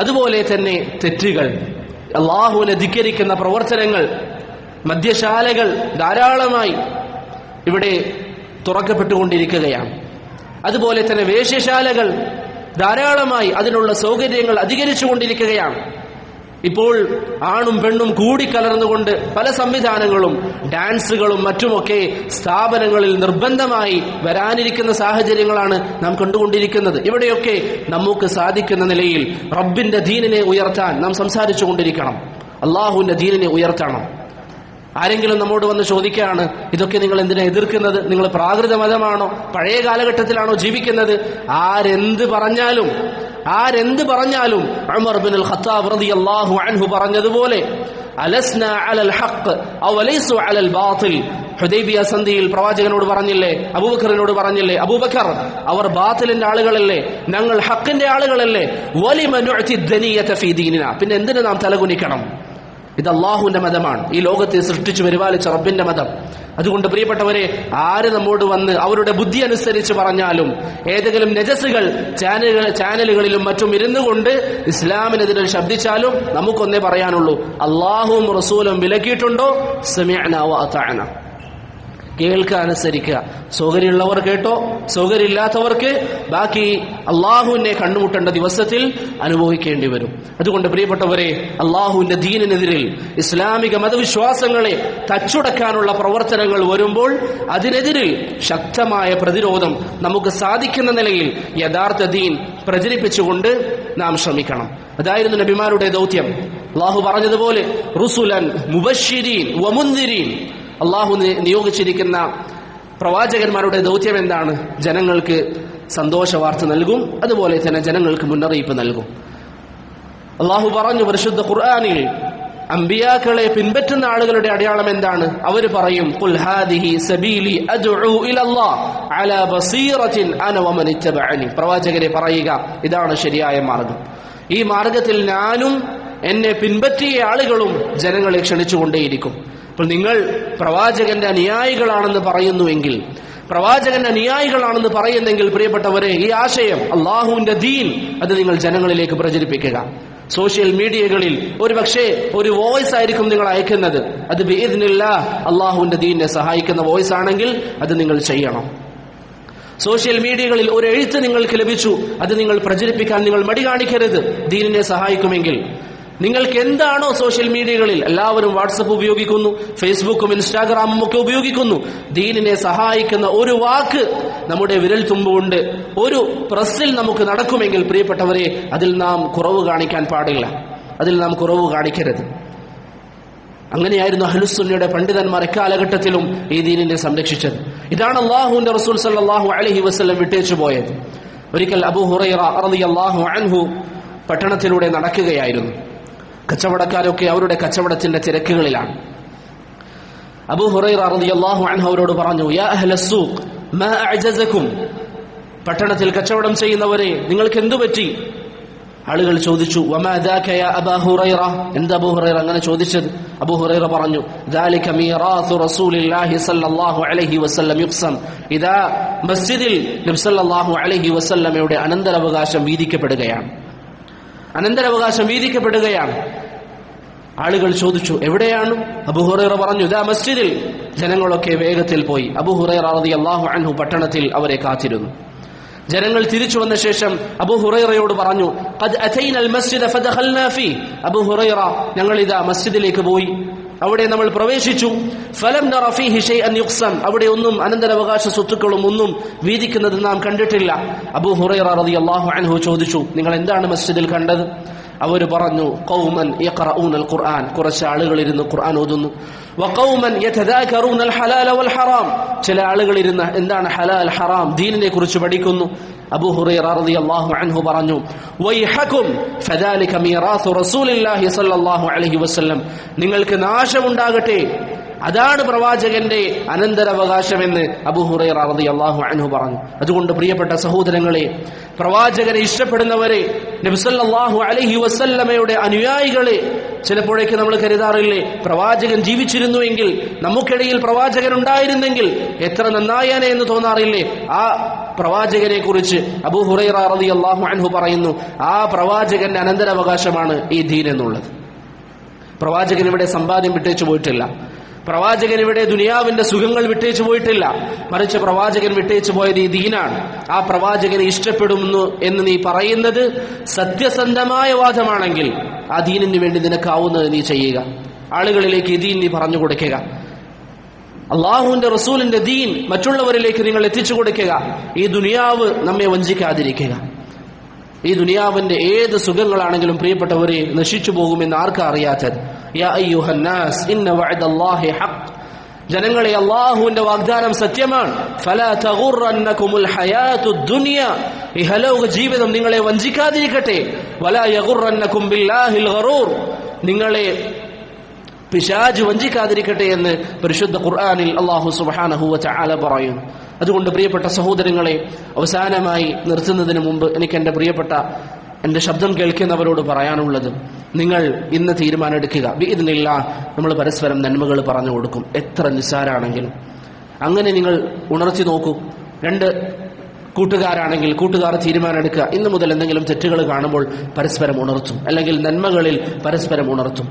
അതുപോലെ തന്നെ തെറ്റുകൾ, അള്ളാഹുവിനെ ധിക്കരിക്കുന്ന പ്രവർത്തനങ്ങൾ, മദ്യശാലകൾ ധാരാളമായി ഇവിടെ തുറക്കപ്പെട്ടുകൊണ്ടിരിക്കുകയാണ്. അതുപോലെ തന്നെ വേശ്യശാലകൾ ധാരാളമായി അതിനുള്ള സൗകര്യങ്ങൾ അധികരിച്ചുകൊണ്ടിരിക്കുകയാണ്. ഇപ്പോൾ ആണും പെണ്ണും കൂടിക്കലർന്നുകൊണ്ട് പല സംവിധാനങ്ങളും ഡാൻസുകളും മറ്റുമൊക്കെ സ്ഥാപനങ്ങളിൽ നിർബന്ധമായി വരാനിരിക്കുന്ന സാഹചര്യങ്ങളാണ് നാം കണ്ടുകൊണ്ടിരിക്കുന്നത്. ഇവിടെയൊക്കെ നമുക്ക് സാധിക്കുന്ന നിലയിൽ റബ്ബിന്റെ ദീനിനെ ഉയർത്താൻ നാം സംസാരിച്ചു കൊണ്ടിരിക്കണം. അള്ളാഹുവിന്റെ ദീനിനെ ഉയർത്തണം. ആരെങ്കിലും നമ്മോട് വന്ന് ചോദിക്കുകയാണ്, ഇതൊക്കെ നിങ്ങൾ എന്തിനാ എതിർക്കുന്നത്? നിങ്ങൾ പ്രാകൃത മതമാണോ, പഴയ കാലഘട്ടത്തിലാണോ ജീവിക്കുന്നത്? ആരെന്ത് പറഞ്ഞാലും ഉമർ ഇബ്നുൽ ഖത്താബ് റളിയല്ലാഹു അൻഹു പറഞ്ഞതുപോലെ അലസ്നാ അലൽ ഹഖ് ഔ ലൈസു അലൽ ബാതിൽ. ഹുദൈബിയ സന്ധിയിൽ പ്രവാചകനോട് പറഞ്ഞില്ലേ, അബൂബക്കറിനോട് പറഞ്ഞില്ലേ, അബൂബക്കർ അവർ ബാത്തിലിന്റെ ആളുകളല്ലേ, ഞങ്ങൾ ഹക്കിന്റെ ആളുകളല്ലേ, വലിമ നുഅതി ദനിയത ഫീ ദീനിന, പിന്നെ എന്തിനു നാം തലകുനിക്കണം? ഇത് അള്ളാഹുവിന്റെ മതമാണ്, ഈ ലോകത്തെ സൃഷ്ടിച്ചു പരിപാലിച്ച റബ്ബിന്റെ മതം. അതുകൊണ്ട് പ്രിയപ്പെട്ടവരെ, ആര് നമ്മോട് വന്ന് അവരുടെ ബുദ്ധി അനുസരിച്ച് പറഞ്ഞാലും ഏതെങ്കിലും നജസുകൾ ചാനലുകളിലും മറ്റും ഇരുന്നു കൊണ്ട് ഇസ്ലാമിനെതിരെ ശബ്ദിച്ചാലും നമുക്കൊന്നേ പറയാനുള്ളൂ, അള്ളാഹുവും റസൂലും വിലക്കിയിട്ടുണ്ടോ? സമിഅനാ വ അതഅനാ. കേൾക്കുക, അനുസരിക്കുക. സൗകര്യമുള്ളവർ കേട്ടോ, സൗകര്യമില്ലാത്തവർക്ക് ബാക്കി അള്ളാഹുവിനെ കണ്ടുമുട്ടേണ്ട ദിവസത്തിൽ അനുഭവിക്കേണ്ടി വരും. അതുകൊണ്ട് പ്രിയപ്പെട്ടവരെ, അള്ളാഹുവിന്റെ ദീനിനെതിരിൽ ഇസ്ലാമിക മതവിശ്വാസങ്ങളെ തച്ചുടക്കാനുള്ള പ്രവർത്തനങ്ങൾ വരുമ്പോൾ അതിനെതിരിൽ ശക്തമായ പ്രതിരോധം നമുക്ക് സാധിക്കുന്ന നിലയിൽ യഥാർത്ഥ ദീൻ പ്രചരിപ്പിച്ചുകൊണ്ട് നാം ശ്രമിക്കണം. അതായിരുന്നു നബിമാരുടെ ദൗത്യം. അള്ളാഹു പറഞ്ഞതുപോലെ റുസുലൻ മുബശ്ശിരീൻ വമുൻദിരീൻ. അള്ളാഹു നിയോഗിച്ചിരിക്കുന്ന പ്രവാചകന്മാരുടെ ദൗത്യം എന്താണ്? ജനങ്ങൾക്ക് സന്തോഷ വാർത്ത നൽകും, അതുപോലെ തന്നെ ജനങ്ങൾക്ക് മുന്നറിയിപ്പ് നൽകും. അള്ളാഹു പറഞ്ഞു പരിശുദ്ധ ഖുർആനിൽ, അമ്പിയാക്കളെ പിൻപറ്റുന്ന ആളുകളുടെ അടയാളം എന്താണ്? അവർ പറയും, ഖുൽ ഹാദിഹി സബീലി അദ്ഉ ഇലല്ലാഹ് അലാ ബസീറത്തിൻ അന വമൻ ഇത്തബഅനി. പ്രവാചകരെ പറയുക, ഇതാണ് ശരിയായ മാർഗം. ഈ മാർഗത്തിൽ ഞാനും എന്നെ പിൻപറ്റിയ ആളുകളും ജനങ്ങളെ ക്ഷണിച്ചുകൊണ്ടേയിരിക്കും. അപ്പോൾ നിങ്ങൾ പ്രവാചകന്റെ അനുയായികളാണെന്ന് പറയുന്നുവെങ്കിൽ, പ്രവാചകന്റെ അനുയായികളാണെന്ന് പറയുന്നെങ്കിൽ പ്രിയപ്പെട്ടവരെ, ഈ ആശയം അള്ളാഹുവിന്റെ ദീൻ അത് നിങ്ങൾ ജനങ്ങളിലേക്ക് പ്രചരിപ്പിക്കുക. സോഷ്യൽ മീഡിയകളിൽ ഒരു പക്ഷേ ഒരു വോയിസ് ആയിരിക്കും നിങ്ങൾ അയക്കുന്നത്, അത് ബിഇദ്നില്ലാഹ് അള്ളാഹുവിന്റെ ദീനിനെ സഹായിക്കുന്ന വോയിസ് ആണെങ്കിൽ അത് നിങ്ങൾ ചെയ്യണം. സോഷ്യൽ മീഡിയകളിൽ ഒരു എഴുത്ത് നിങ്ങൾക്ക് ലഭിച്ചു, അത് നിങ്ങൾ പ്രചരിപ്പിക്കാൻ നിങ്ങൾ മടി കാണിക്കരുത്. ദീനിനെ സഹായിക്കുമെങ്കിൽ നിങ്ങൾക്ക് എന്താണോ സോഷ്യൽ മീഡിയകളിൽ, എല്ലാവരും വാട്സപ്പ് ഉപയോഗിക്കുന്നു, ഫേസ്ബുക്കും ഇൻസ്റ്റാഗ്രാമും ഒക്കെ ഉപയോഗിക്കുന്നു. ദീനിനെ സഹായിക്കുന്ന ഒരു വാക്ക് നമ്മുടെ വിരൽ തുമ്പുകൊണ്ട് ഒരു പ്രസ്സിൽ നമുക്ക് നടക്കുമെങ്കിൽ പ്രിയപ്പെട്ടവരെ, അതിൽ നാം കുറവ് കാണിക്കാൻ പാടില്ല, അതിൽ നാം കുറവ് കാണിക്കരുത്. അങ്ങനെയായിരുന്നു അഹ്ലുസുന്നയുടെ പണ്ഡിതന്മാർ എക്കാലഘട്ടത്തിലും ഈ ദീനിനെ സംരക്ഷിച്ചത്. ഇതാണ് അല്ലാഹുവിന്റെ റസൂൽ സല്ലല്ലാഹു അലൈഹി വസല്ലം വിട്ടേച്ചു പോയത്. ഒരിക്കൽ അബൂ ഹുറൈറ റളിയല്ലാഹു അൻഹു പട്ടണത്തിലൂടെ നടക്കുകയായിരുന്നു. കച്ചവടക്കാരൊക്കെ അവരുടെ കച്ചവടത്തിന്റെ തിരക്കുകളിലാണ്. അബൂ ഹുറൈറ റളിയല്ലാഹു അൻഹു അവരോട് പറഞ്ഞു, യാ അഹ്ലസ്സൂഖ് മാ അഅജസകും. പട്ടണത്തിൽ കച്ചവടം ചെയ്യുന്നവരെ, നിങ്ങൾക്ക് എന്തു പറ്റി? ആളുകൾ ചോദിച്ചു, വമാ ദാക യാ അബൂ ഹുറൈറ. എന്താ അബൂ ഹുറൈറ അങ്ങനെ ചോദിച്ചത്? അബൂ ഹുറൈറ പറഞ്ഞു, ദാലിക മീറാസു റസൂലില്ലാഹി സ്വല്ലല്ലാഹു അലൈഹി വസല്ലം യുഖ്സം. ഇദാ മസ്ജിദിൽ നബി സല്ലല്ലാഹു അലൈഹി വസല്ലമയുടെ അനന്തരാവകാശം വീതിക്കപ്പെടുകയാണ്, അനന്തരാവകാശം വീതിക്കപ്പെടുകയാണ്. ആളുകൾ ചോദിച്ചു, എവിടെയാണ്? അബൂ ഹുറൈറ പറഞ്ഞു, ഇദാ മസ്ജിദിൽ. ജനങ്ങളൊക്കെ വേഗത്തിൽ പോയി. അബൂ ഹുറൈറ റളിയല്ലാഹു അൻഹു പട്ടണത്തിൽ അവരെ കാത്തിരുന്നു. ജനങ്ങൾ തിരിച്ചു വന്ന ശേഷം അബൂ ഹുറൈറയോട് പറഞ്ഞു, ഖദ് അതൈനൽ മസ്ജിദ ഫദഖൽനാ ഫീ. അബൂ ഹുറൈറ, ഞങ്ങൾ ഇതാ മസ്ജിദിലേക്ക് പോയി, അവിടെ നമ്മൾ പ്രവേശിച്ചു. ഫലം നറ ഫീഹി ശൈഅൻ യുഖ്സം. അവിടെ ഒന്നും അനന്തരാവകാശ സ്വത്തുക്കളും ഒന്നും വീതിക്കുന്നത് നാം കണ്ടിട്ടില്ല. അബൂ ഹുറൈറ റളിയല്ലാഹു അൻഹു ചോദിച്ചു, നിങ്ങൾ എന്താണ് മസ്ജിദിൽ കണ്ടത്? അവർ പറഞ്ഞു, ഖൗമൻ യഖറഊനൽ ഖുർആൻ. കുറച്ച് ആളുകൾ ഇരുന്ന് ഖുർആൻ ഓതുന്നു. വഖൗമൻ യതദാകറൂനൽ ഹലാല വൽ ഹറാം. ചില ആളുകൾ ഇരുന്ന് എന്താണ് ഹലാൽ ഹറാം ദീനിനെ കുറിച്ച് പഠിക്കുന്നു. അബൂ ഹുറൈറ റളിയല്ലാഹു അൻഹു പറഞ്ഞു, വൈഹകും ഫദാലിക മീറാസു റസൂലില്ലാഹി സ്വല്ലല്ലാഹു അലൈഹി വസല്ലം. നിങ്ങൾക്ക് നാശമുണ്ടാകട്ടെ, അതാണ് പ്രവാചകന്റെ അനന്തരാവകാശമെന്ന് അബൂ ഹുറൈറ റളിയല്ലാഹു അൻഹു പറഞ്ഞു. അതുകൊണ്ട് പ്രിയപ്പെട്ട സഹോദരങ്ങളെ, പ്രവാചകനെ ഇഷ്ടപ്പെടുന്നവരെ, നബി സല്ലല്ലാഹു അലൈഹി വസല്ലമയുടെ അനുയായികളെ, ചിലപ്പോഴേക്ക് നമ്മൾ കരുതാറില്ലേ, പ്രവാചകൻ ജീവിച്ചിരുന്നുവെങ്കിൽ, നമുക്കിടയിൽ പ്രവാചകൻ ഉണ്ടായിരുന്നെങ്കിൽ എത്ര നന്നായേനെ എന്ന് തോന്നാറില്ലേ? ആ പ്രവാചകനെ കുറിച്ച് അബൂ ഹുറൈറ റളിയല്ലാഹു അൻഹു പറയുന്നു, ആ പ്രവാചകന്റെ അനന്തരാവകാശമാണ് ഈ ദീൻ എന്നുള്ളത്. പ്രവാചകൻ ഇവിടെ സമ്പാദ്യം വിട്ടേച്ചു പോയിട്ടില്ല, പ്രവാചകൻ ഇവിടെ ദുനിയാവിന്റെ സുഖങ്ങൾ വിട്ടേച്ചു പോയിട്ടില്ല, മറിച്ച് പ്രവാചകൻ വിട്ടേച്ചു പോയത് ഈ ദീനാണ്. ആ പ്രവാചകനെ ഇഷ്ടപ്പെടുന്നു എന്ന് നീ പറയുന്നത് സത്യസന്ധമായ വാദമാണെങ്കിൽ ആ ദീനിന് വേണ്ടി നിനക്കാവുന്നത് നീ ചെയ്യുക. ആളുകളിലേക്ക് ഈ ദീൻ നീ പറഞ്ഞു കൊടുക്കുക. അള്ളാഹുവിന്റെ റസൂലിന്റെ ദീൻ മറ്റുള്ളവരിലേക്ക് നിങ്ങൾ എത്തിച്ചു കൊടുക്കുക. ഈ ദുനിയാവ് നമ്മെ വഞ്ചിക്കാതിരിക്കുക. ഈ ദുനിയാവിന്റെ ഏത് സുഖങ്ങളാണെങ്കിലും പ്രിയപ്പെട്ടവരെ നശിച്ചു പോകുമെന്ന് ആർക്കാ അറിയാത്തത്? യാ അയ്യുഹന്നാസ് ഇന്ന വഅദല്ലാഹി ഹഖ്. ജനങ്ങളെ, അല്ലാഹുവിന്റെ വാഗ്ദാനം സത്യമാണ്. ഫലാ തഗുറന്നകുമുൽ ഹയാത്തുദ് ദുനിയ. ഇഹലോക ജീവിതം നിങ്ങളെ വഞ്ചിക്കാതിരിക്കട്ടെ. വലാ യഗുറന്നകും ബില്ലാഹിൽ ഗറൂർ. നിങ്ങളെ പിശാച് വഞ്ചിക്കാതിരിക്കട്ടെ എന്ന് പരിശുദ്ധ ഖുർആനിൽ അല്ലാഹു സുബ്ഹാനഹു വ തആല പറയുന്നു. അതുകൊണ്ട് പ്രിയപ്പെട്ട സഹോദരങ്ങളെ, അവസാനമായി നിർത്തുന്നതിന് മുമ്പ് എനിക്ക് എൻ്റെ ശബ്ദം കേൾക്കുന്നവരോട് പറയാനുള്ളത്, നിങ്ങൾ ഇന്ന് തീരുമാനമെടുക്കുക. ബിഇദ്നില്ലാഹ് നമ്മൾ പരസ്പരം നന്മകൾ പറഞ്ഞു കൊടുക്കും, എത്ര നിസ്സാരാണെങ്കിലും. അങ്ങനെ നിങ്ങൾ ഉണർത്തി നോക്കൂ. 2 കൂട്ടുകാരാണെങ്കിൽ കൂട്ടുകാർ തീരുമാനമെടുക്കുക, ഇന്ന് മുതൽ എന്തെങ്കിലും തെറ്റുകൾ കാണുമ്പോൾ പരസ്പരം ഉണർത്തും, അല്ലെങ്കിൽ നന്മകളിൽ പരസ്പരം ഉണർത്തും.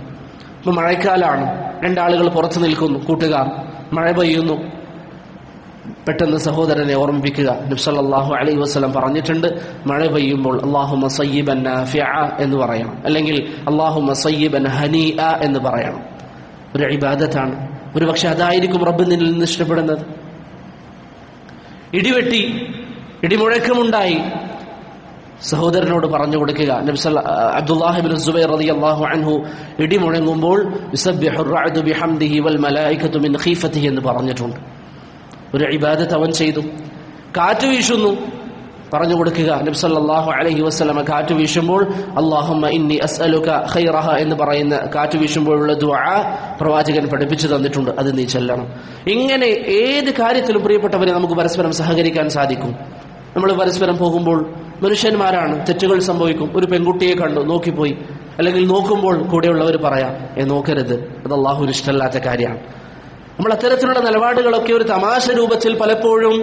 ഇപ്പൊ മഴക്കാലാണ്, 2 ആളുകൾ പുറത്തു നിൽക്കുന്നു, കൂട്ടുകാർ, മഴ പെയ്യുന്നു. പെട്ടെന്ന് സഹോദരനെ ഓർമ്മിപ്പിക്കുക. നബി സല്ലല്ലാഹു അലൈഹി വസല്ലം പറഞ്ഞിട്ടുണ്ട്, മഴ പെയ്യുമ്പോൾ അല്ലാഹുമ്മ സയ്യിബൻ നാഫിഅ എന്ന് പറയണം, അല്ലെങ്കിൽ അല്ലാഹുമ്മ സയ്യിബൻ ഹനീഅ എന്ന് പറയണം. ഒരു ഇബാദത്താണ്. ഒരുപക്ഷെ അതായിരിക്കും റബ്ബ് നിന്നിൽ നിന്ന് ഇഷ്ടപ്പെടുന്നത്. ഇടിവെട്ടി, ഇടിമുഴക്കമുണ്ടായി, സഹോദരനോട് പറഞ്ഞു കൊടുക്കുക. അബ്ദുല്ലാഹി ഇബ്നു സുബൈർ റളിയല്ലാഹു അൻഹു ഇടിമുഴങ്ങുമ്പോൾ യുസബ്ബിഹുർ റഅദു ബിഹംദിഹി വൽ മലായികതു മിൻ ഖീഫതിഹി എന്ന് പറഞ്ഞിട്ടുണ്ട്. ഒരു ഇബാദത്ത് അവൻ ചെയ്തു. കാറ്റ് വീശുന്നു, പറഞ്ഞു കൊടുക്കുക. നബി സല്ലല്ലാഹു അലൈഹി വസല്ലം കാറ്റ് വീശുമ്പോൾ അല്ലാഹുമ്മ ഇന്നി അസ്അലുക ഖൈറഹ എന്ന് പറയുന്ന കാറ്റ് വീശുമ്പോഴുള്ള ദുആ പ്രവാചകൻ പഠിപ്പിച്ചു തന്നിട്ടുണ്ട്. അത് നീ ചൊല്ലണം. ഇങ്ങനെ ഏത് കാര്യത്തിലും പ്രിയപ്പെട്ടവരെ നമുക്ക് പരസ്പരം സഹകരിക്കാൻ സാധിക്കും. നമ്മൾ പരസ്പരം പോകുമ്പോൾ മനുഷ്യന്മാരാണ്, തെറ്റുകൾ സംഭവിക്കും. ഒരു പെൺകുട്ടിയെ കണ്ടു, നോക്കിപ്പോയി, അല്ലെങ്കിൽ നോക്കുമ്പോൾ കൂടെയുള്ളവർ പറയാം, നോക്കരുത്, അത് അല്ലാഹുവിന് ഇഷ്ടമല്ലാത്ത കാര്യമാണ്. നമ്മൾ അത്തരത്തിലുള്ള നിലപാടുകളൊക്കെ ഒരു തമാശ രൂപത്തിൽ പലപ്പോഴും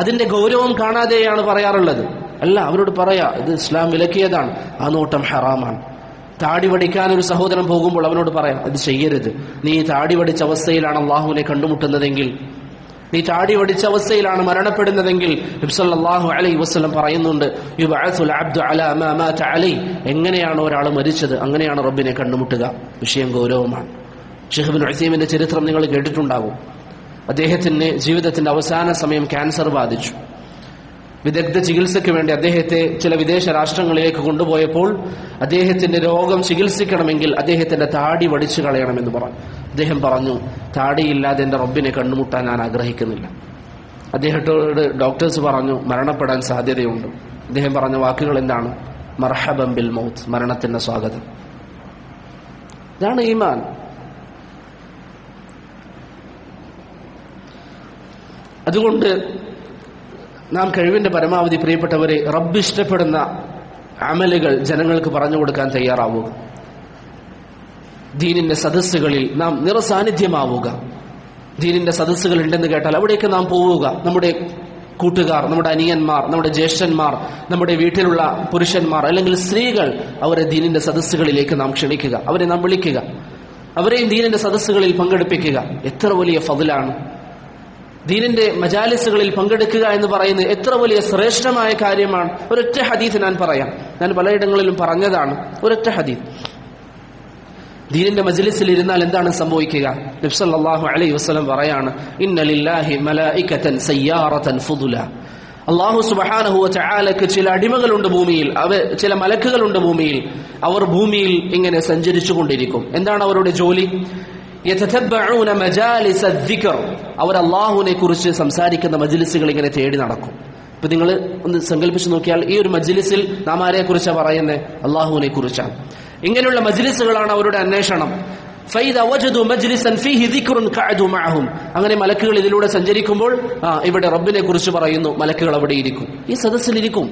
അതിന്റെ ഗൗരവം കാണാതെയാണ് പറയാറുള്ളത്. അല്ല, അവരോട് പറയാ, ഇത് ഇസ്ലാം വിലക്കിയതാണ്, ആ നോട്ടം ഹറാമാണ്. താടി വടിക്കാൻ ഒരു സഹോദരൻ പോകുമ്പോൾ അവനോട് പറയാം, അത് ചെയ്യരുത്. നീ താടി വടിച്ച അവസ്ഥയിലാണ് അള്ളാഹുവിനെ കണ്ടുമുട്ടുന്നതെങ്കിൽ, നീ താടി വടിച്ച അവസ്ഥയിലാണ് മരണപ്പെടുന്നതെങ്കിൽ നബി സല്ലല്ലാഹു അലൈഹി വസല്ലം പറയുന്നുണ്ട്, യുബഅസുൽ അബ്ദു അലാ മാ മാത അലൈഹി, എങ്ങനെയാണ് ഒരാൾ മരിച്ചത് അങ്ങനെയാണ് റബ്ബിനെ കണ്ടുമുട്ടുക. വിഷയം ഗൗരവമാണ്. ഷെയ്ഖ് ഇബ്നു ഉസൈമിന്റെ ചരിത്രം നിങ്ങൾ കേട്ടിട്ടുണ്ടാകും. അദ്ദേഹത്തിന് ജീവിതത്തിന്റെ അവസാന സമയം ക്യാൻസർ ബാധിച്ചു. വിദഗ്ധ ചികിത്സയ്ക്ക് വേണ്ടി അദ്ദേഹത്തെ ചില വിദേശ രാഷ്ട്രങ്ങളിലേക്ക് കൊണ്ടുപോയപ്പോൾ അദ്ദേഹത്തിന്റെ രോഗം ചികിത്സിക്കണമെങ്കിൽ അദ്ദേഹത്തിന്റെ താടി വടിച്ചു കളയണമെന്ന് പറഞ്ഞു. അദ്ദേഹം പറഞ്ഞു, താടിയില്ലാതെ എന്റെ റബ്ബിനെ കണ്ടുമുട്ടാൻ ഞാൻ ആഗ്രഹിക്കുന്നില്ല. അദ്ദേഹത്തോട് ഡോക്ടേഴ്സ് പറഞ്ഞു, മരണപ്പെടാൻ സാധ്യതയുണ്ട്. അദ്ദേഹം പറഞ്ഞ വാക്കുകൾ എന്താണ്? മർഹബൻ ബിൽ മൗത്ത്, മരണത്തിന്റെ സ്വാഗതം. ഇതാണ് ഈമാൻ. അതുകൊണ്ട് നാം കഴിവിന്റെ പരമാവധി പ്രിയപ്പെട്ടവരെ റബ്ബ് ഇഷ്ടപ്പെടുന്ന അമലുകൾ ജനങ്ങൾക്ക് പറഞ്ഞു കൊടുക്കാൻ തയ്യാറാവുക. ദീനിന്റെ സദസ്സുകളിൽ നാം നിറസാന്നിധ്യമാവുക. ദീനിന്റെ സദസ്സുകൾ ഉണ്ടെന്ന് കേട്ടാൽ അവിടേക്ക് നാം പോവുക. നമ്മുടെ കൂട്ടുകാർ, നമ്മുടെ അനിയന്മാർ, നമ്മുടെ ജ്യേഷ്ഠന്മാർ, നമ്മുടെ വീട്ടിലുള്ള പുരുഷന്മാർ അല്ലെങ്കിൽ സ്ത്രീകൾ, അവരെ ദീനിന്റെ സദസ്സുകളിലേക്ക് നാം ക്ഷണിക്കുക, അവരെ നാം വിളിക്കുക, അവരെയും ദീനിന്റെ സദസ്സുകളിൽ പങ്കെടുപ്പിക്കുക. എത്ര വലിയ ഫضലാണ്! ദീനിന്റെ മജാലിസുകളിൽ പങ്കെടുക്കുക എന്ന് പറയുന്നത് എത്ര വലിയ ശ്രേഷ്ഠമായ കാര്യമാണ്. ഒരൊറ്റ ഹദീസ് ഞാൻ പറയാം, ഞാൻ പലയിടങ്ങളിലും പറഞ്ഞതാണ്. ഒരൊറ്റ ഹദീസ്. ദീനിന്റെ മജ്ലിസിൽ ഇരുന്നാൽ എന്താണ് സംഭവിക്കുക? നബി സല്ലല്ലാഹു അലൈഹി വസല്ലം പറയാണ്, ഇന്ന ലില്ലാഹി മലായികതൻ സയ്യാറതൻ ഫുദുല. അല്ലാഹു സുബ്ഹാനഹു വ തആലക്ക് ചില അടിമകളുണ്ട് ഭൂമിയിൽ, ചില മലക്കുകളുണ്ട് ഭൂമിയിൽ. അവർ ഭൂമിയിൽ ഇങ്ങനെ സഞ്ചരിച്ചു കൊണ്ടിരിക്കും. എന്താണ് അവരുടെ ജോലി? യതതബ്ബഊന മജാലിസ ദിക്ർ, അവർ അല്ലാഹുവിനെ കുറിച്ച് സംസാരിക്കുന്ന മജ്ലിസുകൾ ഇങ്ങനെ തേടി നടക്കും. ഇപ്പൊ നിങ്ങൾ ഒന്ന് സങ്കല്പിച്ചു നോക്കിയാൽ, ഈ ഒരു മജ്ലിസിൽ നാം ആരെ കുറിച്ചാണ് പറയുന്നത്? അല്ലാഹുവിനെ കുറിച്ചാണ്. ഇങ്ങനെയുള്ള മജ്ലിസുകളാണ് അവരുടെ അന്വേഷണം. ഫൈദാ വജദു മജ്ലിസൻ ഫീഹി ദിക്റുൻ ഖഅദു മഅഹും, അങ്ങനെ മലക്കുകൾ ഇതിലൂടെ സഞ്ചരിക്കുമ്പോൾ ഇവിടെ റബ്ബിനെ കുറിച്ച് പറയുന്നു, മലക്കുകൾ അവിടെ ഇരിക്കും, ഈ സദസ്സിലിരിക്കും.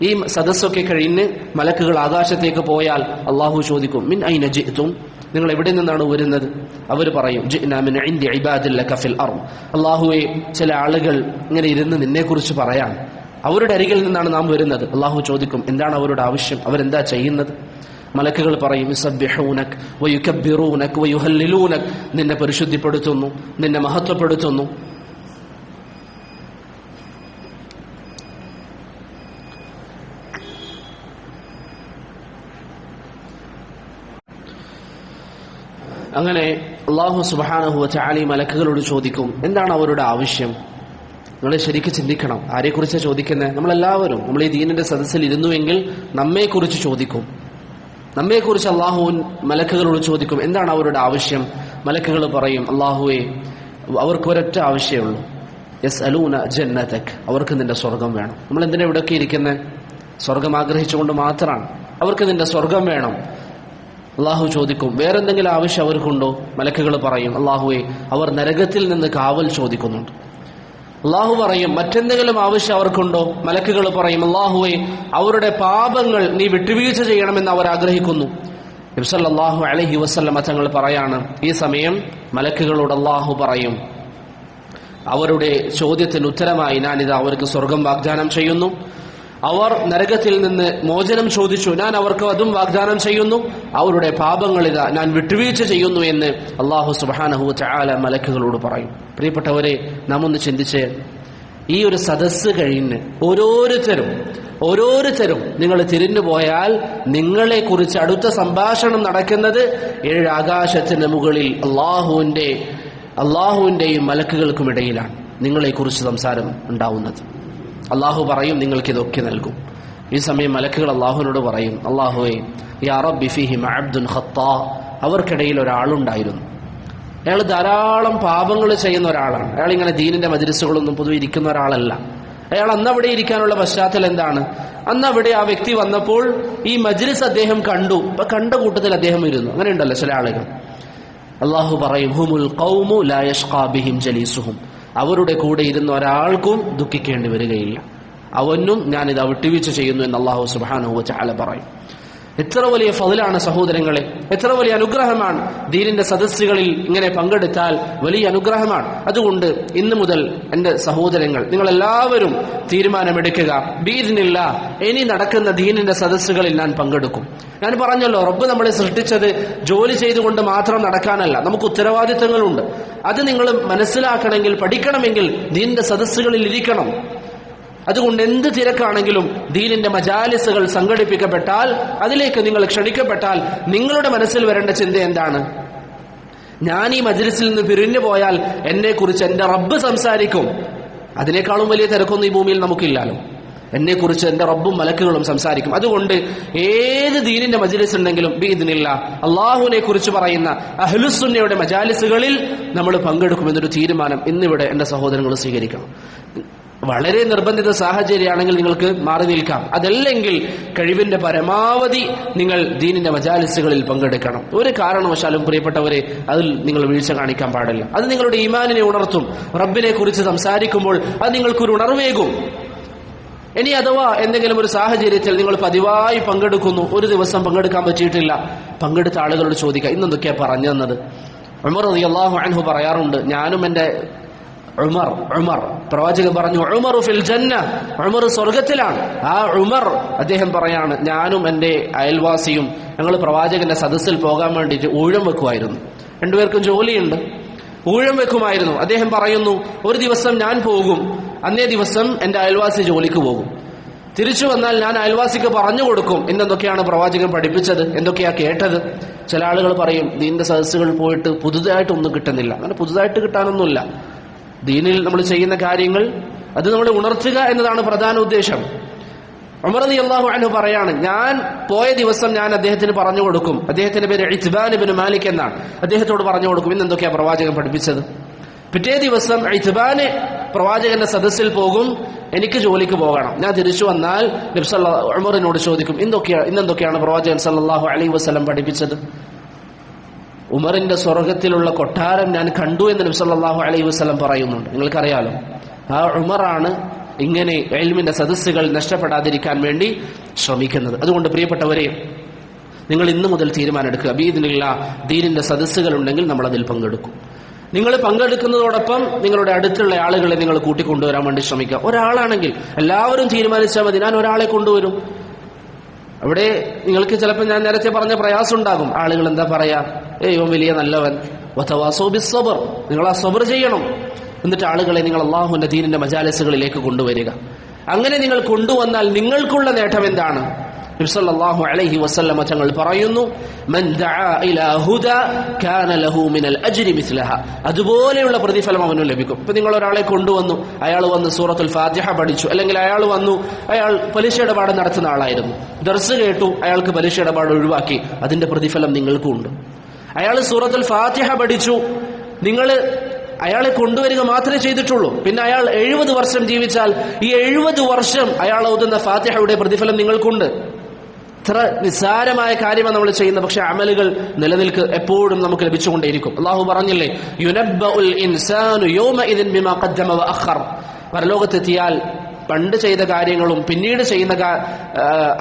ഈ സദസ്സൊക്കെ കഴിഞ്ഞ് മലക്കുകൾ ആകാശത്തേക്ക് പോയാൽ അല്ലാഹു ചോദിക്കും, മിൻ ഐന ജിഅ്തും, നിങ്ങൾ എവിടെ നിന്നാണ് വരുന്നത്? അവർ പറയും, ജിഅ്നാ മിൻ ഇൻദി ഇബാദില്ലക ഫിൽ അർദ്, അല്ലാഹുവേ, ചില ആളുകൾ ഇങ്ങനെ ഇരുന്ന് നിന്നെക്കുറിച്ച് പറയാൻ, അവരുടെ അരികിൽ നിന്നാണ് നാം വരുന്നത്. അല്ലാഹു ചോദിക്കും, എന്താണ് അവരുടെ ആവശ്യം, അവരെന്താ ചെയ്യുന്നത്? മലക്കുകൾ പറയും, യുസബ്ബിഹൂനക വയുകബ്ബിറൂനക വയുഹല്ലിലൂനക, നിന്നെ പരിശുദ്ധിപ്പെടുത്തുന്നു, നിന്നെ മഹത്വപ്പെടുത്തുന്നു. അങ്ങനെ അല്ലാഹു സുബ്ഹാനഹു വ തആല മലക്കുകളോട് ചോദിക്കും, എന്താണ് അവരുടെ ആവശ്യം? നിങ്ങൾ ശരിക്കും ചിന്തിക്കണം, ആരെക്കുറിച്ചാണ് ചോദിക്കുന്നത്? നമ്മളെല്ലാവരും നമ്മൾ ഈ ദീനിന്റെ സദസ്സിൽ ഇരുന്നുവെങ്കിൽ നമ്മെക്കുറിച്ച് ചോദിക്കും. നമ്മെക്കുറിച്ച് അല്ലാഹു മലക്കുകളോട് ചോദിക്കും, എന്താണ് അവരുടെ ആവശ്യം? മലക്കുകൾ പറയും, അല്ലാഹുവേ, അവർക്ക് ഒരൊറ്റ ആവശ്യമുള്ളൂ, യസ്അലൂന ജന്നതക്, അവർക്ക് നിന്റെ സ്വർഗം വേണം. നമ്മൾ എന്തിനാ ഇവിടെയൊക്കെ ഇരിക്കുന്നത്? സ്വർഗം ആഗ്രഹിച്ചുകൊണ്ട് മാത്രമാണ്. അവർക്ക് നിന്റെ സ്വർഗം വേണം. അള്ളാഹു ചോദിക്കും, വേറെന്തെങ്കിലും ആവശ്യം അവർക്കുണ്ടോ? മലക്കുകൾ പറയും, അള്ളാഹുവെ, അവർ നരകത്തിൽ നിന്ന് കാവൽ ചോദിക്കുന്നുണ്ട്. അള്ളാഹു പറയും, മറ്റെന്തെങ്കിലും ആവശ്യം അവർക്കുണ്ടോ? മലക്കുകൾ പറയും, അള്ളാഹുവെ, അവരുടെ പാപങ്ങൾ നീ വിട്ടുവീഴ്ച ചെയ്യണമെന്ന് അവർ ആഗ്രഹിക്കുന്നു. നബി സല്ലല്ലാഹു അലൈഹി വസല്ലം തങ്ങൾ പറയാണ്, ഈ സമയം മലക്കുകളോട് അള്ളാഹു പറയും, അവരുടെ ചോദ്യത്തിന് ഉത്തരമായി ഞാനിത് അവർക്ക് സ്വർഗം വാഗ്ദാനം ചെയ്യുന്നു. അവർ നരകത്തിൽ നിന്ന് മോചനം ചോദിച്ചു, ഞാൻ അവർക്ക് അതും വാഗ്ദാനം ചെയ്യുന്നു. അവരുടെ പാപങ്ങളിതാ ഞാൻ വിട്ടുവീഴ്ച ചെയ്യുന്നു എന്ന് അല്ലാഹു സുബ്ഹാനഹു വ തആല മലക്കുകളോട് പറയും. പ്രിയപ്പെട്ടവരെ, നാം ഒന്ന് ചിന്തിച്ച്, ഈ ഒരു സദസ്സ് കഴിഞ്ഞ് ഓരോരുത്തരും നിങ്ങൾ തിരിഞ്ഞു പോയാൽ നിങ്ങളെക്കുറിച്ച് അടുത്ത സംഭാഷണം നടക്കുന്നത് 7 ആകാശത്തിന് മുകളിൽ അള്ളാഹുവിന്റെയും മലക്കുകൾക്കുമിടയിലാണ് നിങ്ങളെക്കുറിച്ച് സംസാരം ഉണ്ടാവുന്നത്. അള്ളാഹു പറയും, നിങ്ങൾക്കിതൊക്കെ നൽകും. ഈ സമയം മലക്കുകൾ അള്ളാഹുവിനോട് പറയും, അള്ളാഹുവേ, യാ റബ്ബി ഫീഹിം അബ്ദുൻ ഖത്താ, അവർക്കിടയിൽ ഒരാളുണ്ടായിരുന്നു. അയാൾ ധാരാളം പാപങ്ങൾ ചെയ്യുന്ന ഒരാളാണ്. അയാൾ ഇങ്ങനെ ദീനിന്റെ മജ്‌ലിസുകളൊന്നും പൊതുവെ ഇരിക്കുന്ന ഒരാളല്ല. അയാൾ അന്നവിടെ ഇരിക്കാനുള്ള പശ്ചാത്തലം എന്താണ്? അന്നവിടെ ആ വ്യക്തി വന്നപ്പോൾ ഈ മജ്‌ലിസ് അദ്ദേഹം കണ്ടു. അപ്പൊ കണ്ട കൂട്ടത്തിൽ അദ്ദേഹം ഇരുന്നു. അങ്ങനെ ഉണ്ടല്ലോ ചില ആളുകൾ. അള്ളാഹു പറയും, ഹുമുൽ ഖൗമു ലാ യഷ്ഖാ ബിഹിം ജലീസുഹും, അവരുടെ കൂടെ ഇരുന്ന ഒരാൾക്കും ദുഃഖിക്കേണ്ടി വരികയില്ല, അവനും ഞാനിത് വിട്ടുവീഴ്ച ചെയ്യുന്നു എന്ന് അല്ലാഹു സുബ്ഹാനഹു വ തആല പറയും. എത്ര വലിയ ഫضലാണ് സഹോദരങ്ങളെ, എത്ര വലിയ അനുഗ്രഹമാണ്. ദീനിന്റെ സദസ്സുകളിൽ ഇങ്ങനെ പങ്കെടുത്താൽ വലിയ അനുഗ്രഹമാണ്. അതുകൊണ്ട് ഇന്നു മുതൽ എൻ്റെ സഹോദരങ്ങൾ, നിങ്ങളെല്ലാവരും തീരുമാനമെടുക്കുക, ബിഇദ്നില്ലാഹ് ഇനി നടക്കുന്ന ദീനിന്റെ സദസ്സുകളിൽ ഞാൻ പങ്കെടുക്കും. ഞാൻ പറഞ്ഞല്ലോ, റബ്ബ് നമ്മളെ സൃഷ്ടിച്ചത് ജോലി ചെയ്തുകൊണ്ട് മാത്രം നടക്കാനല്ല, നമുക്ക് ഉത്തരവാദിത്തങ്ങളുണ്ട്. അത് നിങ്ങൾ മനസ്സിലാക്കണമെങ്കിൽ, പഠിക്കണമെങ്കിൽ ദീനിന്റെ സദസ്സുകളിൽ ഇരിക്കണം. അതുകൊണ്ട് എന്ത് തിരക്കാണെങ്കിലും ദീനിന്റെ മജാലിസുകൾ സംഘടിപ്പിക്കപ്പെട്ടാൽ, അതിലേക്ക് നിങ്ങൾ ക്ഷണിക്കപ്പെട്ടാൽ, നിങ്ങളുടെ മനസ്സിൽ വരേണ്ട ചിന്ത എന്താണ്? ഞാൻ ഈ മജ്‌ലിസിൽ നിന്ന് പിരിഞ്ഞു പോയാൽ എന്നെക്കുറിച്ച് എൻ്റെ റബ്ബ് സംസാരിക്കും. അതിനേക്കാളും വലിയ തിരക്കൊന്നും ഈ ഭൂമിയിൽ നമുക്കില്ലല്ലോ. എന്നെക്കുറിച്ച് എൻ്റെ റബ്ബും മലക്കുകളും സംസാരിക്കും. അതുകൊണ്ട് ഏത് ദീനിന്റെ മജ്‌ലിസ് ഉണ്ടെങ്കിലും ബിഇദ്നില്ലാഹ് അള്ളാഹുവിനെ കുറിച്ച് പറയുന്ന അഹ്ലുസുന്നയുടെ മജാലിസുകളിൽ നമ്മൾ പങ്കെടുക്കുമെന്നൊരു തീരുമാനം ഇന്നിവിടെ എൻ്റെ സഹോദരങ്ങൾ സ്വീകരിക്കണം. വളരെ നിർബന്ധിത സാഹചര്യമാണെങ്കിൽ നിങ്ങൾക്ക് മാറി നിൽക്കാം. അതല്ലെങ്കിൽ കഴിവിന്റെ പരമാവധി നിങ്ങൾ ദീനിന്റെ മജാലിസുകളിൽ പങ്കെടുക്കണം. ഒരു കാരണവശാലും പ്രിയപ്പെട്ടവരെ അതിൽ നിങ്ങൾ വീഴ്ച കാണിക്കാൻ പാടില്ല. അത് നിങ്ങളുടെ ഈമാനിനെ ഉണർത്തും. റബ്ബിനെ കുറിച്ച് സംസാരിക്കുമ്പോൾ അത് നിങ്ങൾക്കൊരു ഉണർവേകും. ഇനി അഥവാ എന്തെങ്കിലും ഒരു സാഹചര്യത്തിൽ നിങ്ങൾ പതിവായി പങ്കെടുക്കുന്നു, ഒരു ദിവസം പങ്കെടുക്കാൻ പറ്റിയിട്ടില്ല, പങ്കെടുത്ത ആളുകളോട് ചോദിക്കുക, ഇന്നെന്തൊക്കെയാ പറഞ്ഞു തന്നത്? ഉമർ റളിയല്ലാഹു അൻഹു പറയാറുണ്ട്, ഞാനും എൻ്റെ ഉമർ പ്രവാചകൻ പറഞ്ഞു, ഉമറു ഫിൽ ജന്ന, ഉമർ സ്വർഗത്തിലാണ്. ആ ഉമർ അദ്ദേഹം പറയാണ്, ഞാനും എൻ്റെ അയൽവാസിയും ഞങ്ങൾ പ്രവാചകന്റെ സദസ്സിൽ പോകാൻ വേണ്ടിയിട്ട് ഊഴം വെക്കുമായിരുന്നു. രണ്ടുപേർക്കും ജോലിയുണ്ട്, ഊഴം വെക്കുമായിരുന്നു. അദ്ദേഹം പറയുന്നു, ഒരു ദിവസം ഞാൻ പോകും, അന്നേ ദിവസം എൻ്റെ അയൽവാസി ജോലിക്ക് പോകും. തിരിച്ചു വന്നാൽ ഞാൻ അയൽവാസിക്ക് പറഞ്ഞു കൊടുക്കും ഇന്നെന്തൊക്കെയാണ് പ്രവാചകൻ പഠിപ്പിച്ചത്, എന്തൊക്കെയാ കേട്ടത്. ചില ആളുകൾ പറയും, ദീനിന്റെ സദസ്സുകളിൽ പോയിട്ട് പുതുതായിട്ടൊന്നും കിട്ടുന്നില്ല. അങ്ങനെ പുതുതായിട്ട് കിട്ടാനൊന്നുമില്ല. ദീനിൽ നമ്മൾ ചെയ്യുന്ന കാര്യങ്ങൾ അത് നമ്മൾ ഉണർത്തുക എന്നതാണ് പ്രധാന ഉദ്ദേശം. ഉമർ റളിയല്ലാഹു അൻഹു പറയാണ്, ഞാൻ പോയ ദിവസം ഞാൻ അദ്ദേഹത്തിന് പറഞ്ഞു കൊടുക്കും. അദ്ദേഹത്തിന്റെ പേര് ഇത്ബാൻ ഇബ്നു മാലിക് എന്നാണ്. അദ്ദേഹത്തോട് പറഞ്ഞു കൊടുക്കും ഇന്ന് എന്തൊക്കെയാ പ്രവാചകൻ പഠിപ്പിച്ചത്. പിറ്റേ ദിവസം ഇത്ബാന് പ്രവാചകന്റെ സദസ്സിൽ പോകും, എനിക്ക് ജോലിക്ക് പോകണം. ഞാൻ തിരിച്ചു വന്നാൽ നബി ഉമറിനോട് ചോദിക്കും, ഇന്നെന്തൊക്കെയാണ് പ്രവാചകൻ സല്ലല്ലാഹു അലൈഹി വസല്ലം പഠിപ്പിച്ചത്. ഉമറിന്റെ സ്വർഗത്തിലുള്ള കൊട്ടാരം ഞാൻ കണ്ടു എന്ന് നബി സല്ലല്ലാഹു അലൈഹി വസല്ലം പറയുന്നുണ്ട്. നിങ്ങൾക്കറിയാലോ, ആ ഉമറാണ് ഇങ്ങനെ ഇൽമിന്റെ സദസ്സുകൾ നഷ്ടപ്പെടാതിരിക്കാൻ വേണ്ടി ശ്രമിക്കുന്നത്. അതുകൊണ്ട് പ്രിയപ്പെട്ടവരെ, നിങ്ങൾ ഇന്നു മുതൽ തീരുമാനമെടുക്കുക, ബിഇദ്നില്ലാഹ് ദീനിന്റെ സദസ്സുകൾ ഉണ്ടെങ്കിൽ നമ്മൾ അതിൽ പങ്കെടുക്കും. നിങ്ങൾ പങ്കെടുക്കുന്നതോടൊപ്പം നിങ്ങളുടെ അടുത്തുള്ള ആളുകളെ നിങ്ങൾ കൂട്ടിക്കൊണ്ടുവരാൻ വേണ്ടി ശ്രമിക്കുക. ഒരാളാണെങ്കിൽ എല്ലാവരും തീരുമാനിച്ചാൽ മതി, ഞാൻ ഒരാളെ കൊണ്ടുവരും. അവിടെ നിങ്ങൾക്ക് ചിലപ്പോൾ ഞാൻ നേരത്തെ പറഞ്ഞ പ്രയാസം ഉണ്ടാകും. ആളുകൾ എന്താ പറയാ, ഇവൻ വലിയ നല്ലവൻ, വതവാസൗ ബിസ്സബ്ർ, നിങ്ങൾ ആ സബ്ർ ചെയ്യണം. എന്നിട്ട് ആളുകളെ നിങ്ങൾ അല്ലാഹുവിന്റെ ദീനിന്റെ മജാലിസുകളിലേക്ക് കൊണ്ടുവരിക. അങ്ങനെ നിങ്ങൾ കൊണ്ടുവന്നാൽ നിങ്ങൾക്കുള്ള നേട്ടം എന്താണ്? നബി സല്ലല്ലാഹു അലൈഹി വസല്ലം തങ്ങൾ പറയുന്നു, മൻ ദഅ ഇലാ ഹുദാ കാന ലഹു മിനൽ അജ്രി മിസ്ലഹ, അതുപോലെയുള്ള പ്രതിഫലം അവന് ലഭിക്കും. ഇപ്പൊ നിങ്ങൾ ഒരാളെ കൊണ്ടുവന്നു, അയാൾ വന്ന് സൂറത്തുൽ ഫാത്തിഹ പഠിച്ചു, അല്ലെങ്കിൽ അയാൾ വന്നു, അയാൾ പലിശ ഇടപാട് നടത്തുന്ന ആളായിരുന്നു, ദർസ് കേട്ടു, അയാൾക്ക് പലിശ ഇടപാട് ഒഴിവാക്കി, അതിന്റെ പ്രതിഫലം നിങ്ങൾക്കും ഉണ്ട്. അയാൾ സൂറത്തുൽ ഫാത്തിഹ പഠിച്ചു, നിങ്ങൾ അയാളെ കൊണ്ടുവരിക മാത്രമേ ചെയ്തിട്ടുള്ളൂ. പിന്നെ അയാൾ 70 വർഷം ജീവിച്ചാൽ ഈ 70 വർഷം അയാൾ ഓതുന്ന ഫാത്തിഹയുടെ പ്രതിഫലം നിങ്ങൾക്കുണ്ട്. എത്ര നിസ്സാരമായ കാര്യമാണ് നമ്മൾ ചെയ്യുന്നത്, പക്ഷെ അമലുകൾ നിലനിൽക്ക് എപ്പോഴും നമുക്ക് ലഭിച്ചുകൊണ്ടേയിരിക്കും. അള്ളാഹു പറഞ്ഞില്ലേ, യുനബ്ബഉൽ ഇൻസാനു യൗമഇദിൻ ബിമാ ഖദ്ദമ വഅഖർ. പരലോകത്തെത്തിയാൽ പണ്ട് ചെയ്ത കാര്യങ്ങളും പിന്നീട് ചെയ്യുന്ന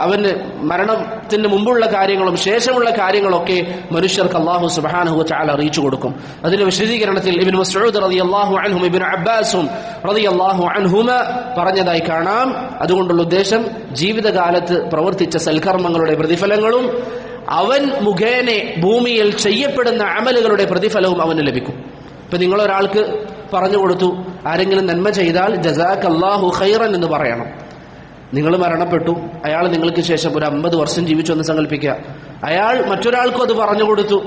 അവന് മരണത്തിന് മുമ്പുള്ള കാര്യങ്ങളും ശേഷമുള്ള കാര്യങ്ങളൊക്കെ മനുഷ്യർക്ക് അല്ലാഹു സുബ്ഹാനഹു വ തആല അറിയിച്ചു കൊടുക്കും. അതിന്റെ വിശദീകരണത്തിൽ ഇബ്നു മസ്ഊദ് റളിയല്ലാഹു അൻഹും ഇബ്നു അബ്ബാസും റളിയല്ലാഹു അൻഹുമ പറഞ്ഞതായി കാണാം. അതുകൊണ്ടുള്ള ഉദ്ദേശം ജീവിതകാലത്ത് പ്രവർത്തിച്ച സൽക്കർമ്മങ്ങളുടെ പ്രതിഫലങ്ങളും അവൻ മുഖേന ഭൂമിയിൽ ചെയ്യപ്പെടുന്ന അമലുകളുടെ പ്രതിഫലവും അവന് ലഭിക്കും. ഇപ്പൊ നിങ്ങളൊരാൾക്ക് പറഞ്ഞു കൊടുത്തു, ആരെങ്കിലും നന്മ ചെയ്താൽ ജസാക്കല്ലാഹു ഖൈറൻ എന്ന് പറയണം. നിങ്ങൾ മരണപ്പെട്ടു, അയാൾ നിങ്ങൾക്ക് ശേഷം ഒരു 50 വർഷം ജീവിച്ചു എന്ന് സങ്കല്പിക്കുക. അയാൾ മറ്റൊരാൾക്കും അത് പറഞ്ഞു കൊടുത്തു.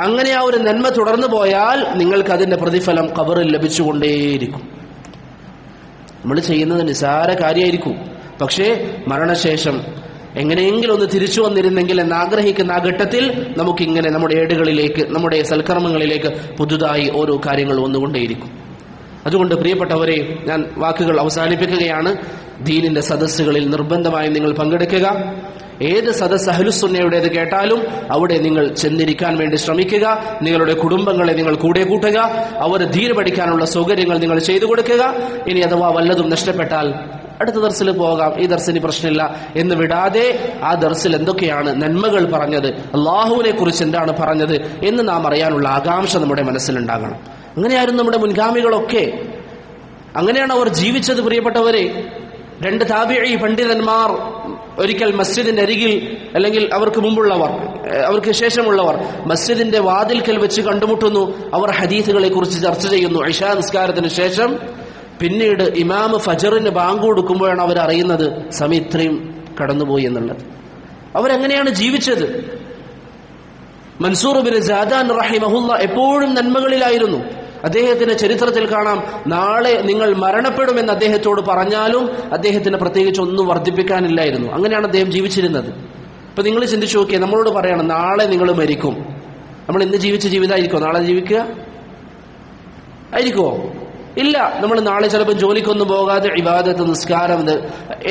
അങ്ങനെ ആ ഒരു നന്മ തുടർന്നു പോയാൽ നിങ്ങൾക്ക് അതിന്റെ പ്രതിഫലം ഖബറിൽ ലഭിച്ചുകൊണ്ടേയിരിക്കും. നമ്മൾ ചെയ്യുന്നത് നിസാര കാര്യമായിരിക്കും, പക്ഷേ മരണശേഷം എങ്ങനെയെങ്കിലും ഒന്ന് തിരിച്ചു വന്നിരുന്നെങ്കിൽ എന്നാഗ്രഹിക്കുന്ന ആ ഘട്ടത്തിൽ നമുക്കിങ്ങനെ നമ്മുടെ ഏടുകളിലേക്ക്, നമ്മുടെ സൽക്കർമ്മങ്ങളിലേക്ക് പുതുതായി ഓരോ കാര്യങ്ങൾ വന്നുകൊണ്ടേയിരിക്കും. അതുകൊണ്ട് പ്രിയപ്പെട്ടവരെ, ഞാൻ വാക്കുകൾ അവസാനിപ്പിക്കുകയാണ്. ദീനിന്റെ സദസ്സുകളിൽ നിർബന്ധമായും നിങ്ങൾ പങ്കെടുക്കുക. ഏത് സദസ്സ് അഹ്ലുസുന്നയുടേത് കേട്ടാലും അവിടെ നിങ്ങൾ ചെന്നിരിക്കാൻ വേണ്ടി ശ്രമിക്കുക. നിങ്ങളുടെ കുടുംബങ്ങളെ നിങ്ങൾ കൂടെ കൂട്ടുക. അവർ ദീൻ പഠിക്കാനുള്ള സൗകര്യങ്ങൾ നിങ്ങൾ ചെയ്തു കൊടുക്കുക. ഇനി അഥവാ വല്ലതും നഷ്ടപ്പെട്ടാൽ അടുത്ത ദർസിൽ പോകാം, ഈ ദർസിന് പ്രശ്നമില്ല എന്ന് വിടാതെ ആ ദർസിൽ എന്തൊക്കെയാണ് നന്മകൾ പറഞ്ഞത്, അള്ളാഹുവിനെ കുറിച്ച് എന്താണ് പറഞ്ഞത് എന്ന് നാം അറിയാനുള്ള ആകാംക്ഷ നമ്മുടെ മനസ്സിലുണ്ടാകണം. അങ്ങനെയായിരുന്നു നമ്മുടെ മുൻഗാമികളൊക്കെ, അങ്ങനെയാണ് അവർ ജീവിച്ചത്. പ്രിയപ്പെട്ടവരെ, 2 താബിഈ പണ്ഡിതന്മാർ ഒരിക്കൽ മസ്ജിദിന്റെ അരികിൽ, അല്ലെങ്കിൽ അവർക്ക് മുമ്പുള്ളവർ, അവർക്ക് ശേഷമുള്ളവർ മസ്ജിദിന്റെ വാതിൽക്കൽ വെച്ച് കണ്ടുമുട്ടുന്നു. അവർ ഹദീസുകളെ കുറിച്ച് ചർച്ച ചെയ്യുന്നു. ഇശാ നിസ്കാരത്തിന് ശേഷം പിന്നീട് ഇമാം ഫജറിന് ബാങ്ക് കൊടുക്കുമ്പോഴാണ് അവർ അറിയുന്നത് സമയം ഇത്രയും കടന്നുപോയി എന്നുള്ളത്. അവരെങ്ങനെയാണ് ജീവിച്ചത്? മൻസൂർ ബിൻ സാദാൻ റഹിമഹുല്ല എപ്പോഴും നന്മകളിലായിരുന്നു. അദ്ദേഹത്തിന്റെ ചരിത്രത്തിൽ കാണാം, നാളെ നിങ്ങൾ മരണപ്പെടുമെന്ന് അദ്ദേഹത്തോട് പറഞ്ഞാലും അദ്ദേഹത്തിന് പ്രത്യേകിച്ച് ഒന്നും വർദ്ധിപ്പിക്കാനില്ലായിരുന്നു. അങ്ങനെയാണ് അദ്ദേഹം ജീവിച്ചിരുന്നത്. ഇപ്പൊ നിങ്ങൾ ചിന്തിച്ചു നോക്കിയേ, നമ്മളോട് പറയണം നാളെ നിങ്ങൾ മരിക്കും. നമ്മൾ ഇന്ന് ജീവിച്ച ജീവിതമായിരിക്കുമോ നാളെ ജീവിക്കുക? ആയിരിക്കുമോ? ഇല്ല. നമ്മൾ നാളെ ചിലപ്പോൾ ജോലിക്കൊന്നും പോകാതെ ഇബാദത്ത്, നിസ്കാരം,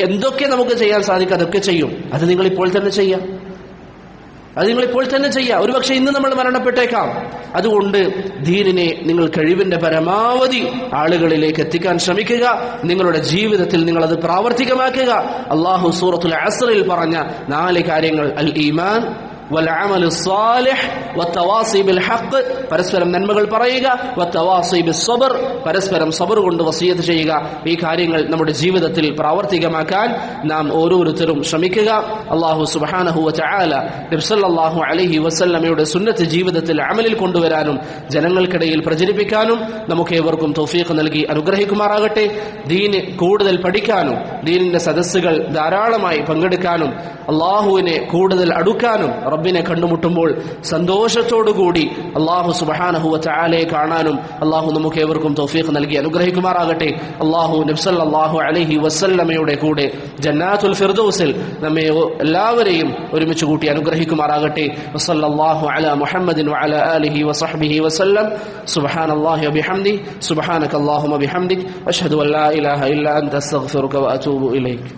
എന്തൊക്കെ നമുക്ക് ചെയ്യാൻ സാധിക്കും അതൊക്കെ ചെയ്യും. അത് നിങ്ങൾ ഇപ്പോൾ തന്നെ ചെയ്യാം. ഒരുപക്ഷെ ഇന്ന് നമ്മൾ മരണപ്പെട്ടേക്കാം. അതുകൊണ്ട് ദീനിനെ നിങ്ങൾ കഴിവിന്റെ പരമാവധി ആളുകളിലേക്ക് എത്തിക്കാൻ ശ്രമിക്കുക. നിങ്ങളുടെ ജീവിതത്തിൽ നിങ്ങൾ അത് പ്രാവർത്തികമാക്കുക. അല്ലാഹു സൂറത്തുൽ അസ്റിൽ പറഞ്ഞ 4 കാര്യങ്ങൾ, അൽ ഈമാൻ വൽഅമലു സ്വാലിഹ് വത്തവാസി ബിൽ ഹഖ്, പരസ്പരം നന്മകൾ പറയുക, വത്തവാസി ബിസ് സബ്ർ, പരസ്പരം സബർ കൊണ്ട് വസിയത്ത് ചെയ്യുക. ഈ കാര്യങ്ങൾ നമ്മുടെ ജീവിതത്തിൽ പ്രാവർത്തികമാക്കാൻ നാം ഓരോരുത്തരും ശ്രമിക്കുക. അല്ലാഹു സുബ്ഹാനഹു വ തആല നബി സല്ലല്ലാഹു അലൈഹി വസല്ലമയുടെ സുന്നത്ത് ജീവിതത്തിൽ അമലിൽ കൊണ്ടുവരാനും ജനങ്ങൾക്കിടയിൽ പ്രചരിപ്പിക്കാനും നമുക്കേവർക്കും തൗഫീഖ് നൽകി അനുഗ്രഹിക്കുമാറാകട്ടെ. ദീന് കൂടുതൽ പഠിക്കാനും ദീനിന്റെ സദസ്സുകൾ ധാരാളമായി പങ്കെടുക്കാനും അല്ലാഹുവിനെ കൂടുതൽ അടുക്കാനും റബ്ബിനെ കണ്ടുമുട്ടുമ്പോൾ സന്തോഷത്തോടുകൂടി അല്ലാഹു സുബ്ഹാനഹു വ തആലയെ കാണാനും അല്ലാഹു നമുക്ക് ഏവർക്കും തൗഫീഖ് നൽകി അനുഗ്രഹിക്കുമാറാകട്ടെ. അല്ലാഹു നബി സല്ലല്ലാഹു അലൈഹി വസല്ലമയുടെ കൂടെ ജന്നാത്തുൽ ഫിർദൗസിൽ നമ്മെ എല്ലാവരെയും ഒരുമിച്ച് കൂട്ടി അനുഗ്രഹിക്കുമാറാകട്ടെ. വസല്ലല്ലാഹു അലാ മുഹമ്മദിൻ വഅലാ ആലിഹി വസഹ്ബിഹി വസല്ലം. സുബ്ഹാനല്ലാഹി വബിഹംദി, സുബ്ഹാനക അല്ലാഹുമ്മ ബിഹംദിക്, അഷ്ഹദു അൻ ലാ ഇലാഹ ഇല്ലാ അൻത അസ്തഗ്ഫിറുക വഅതൂബു ഇലൈക്.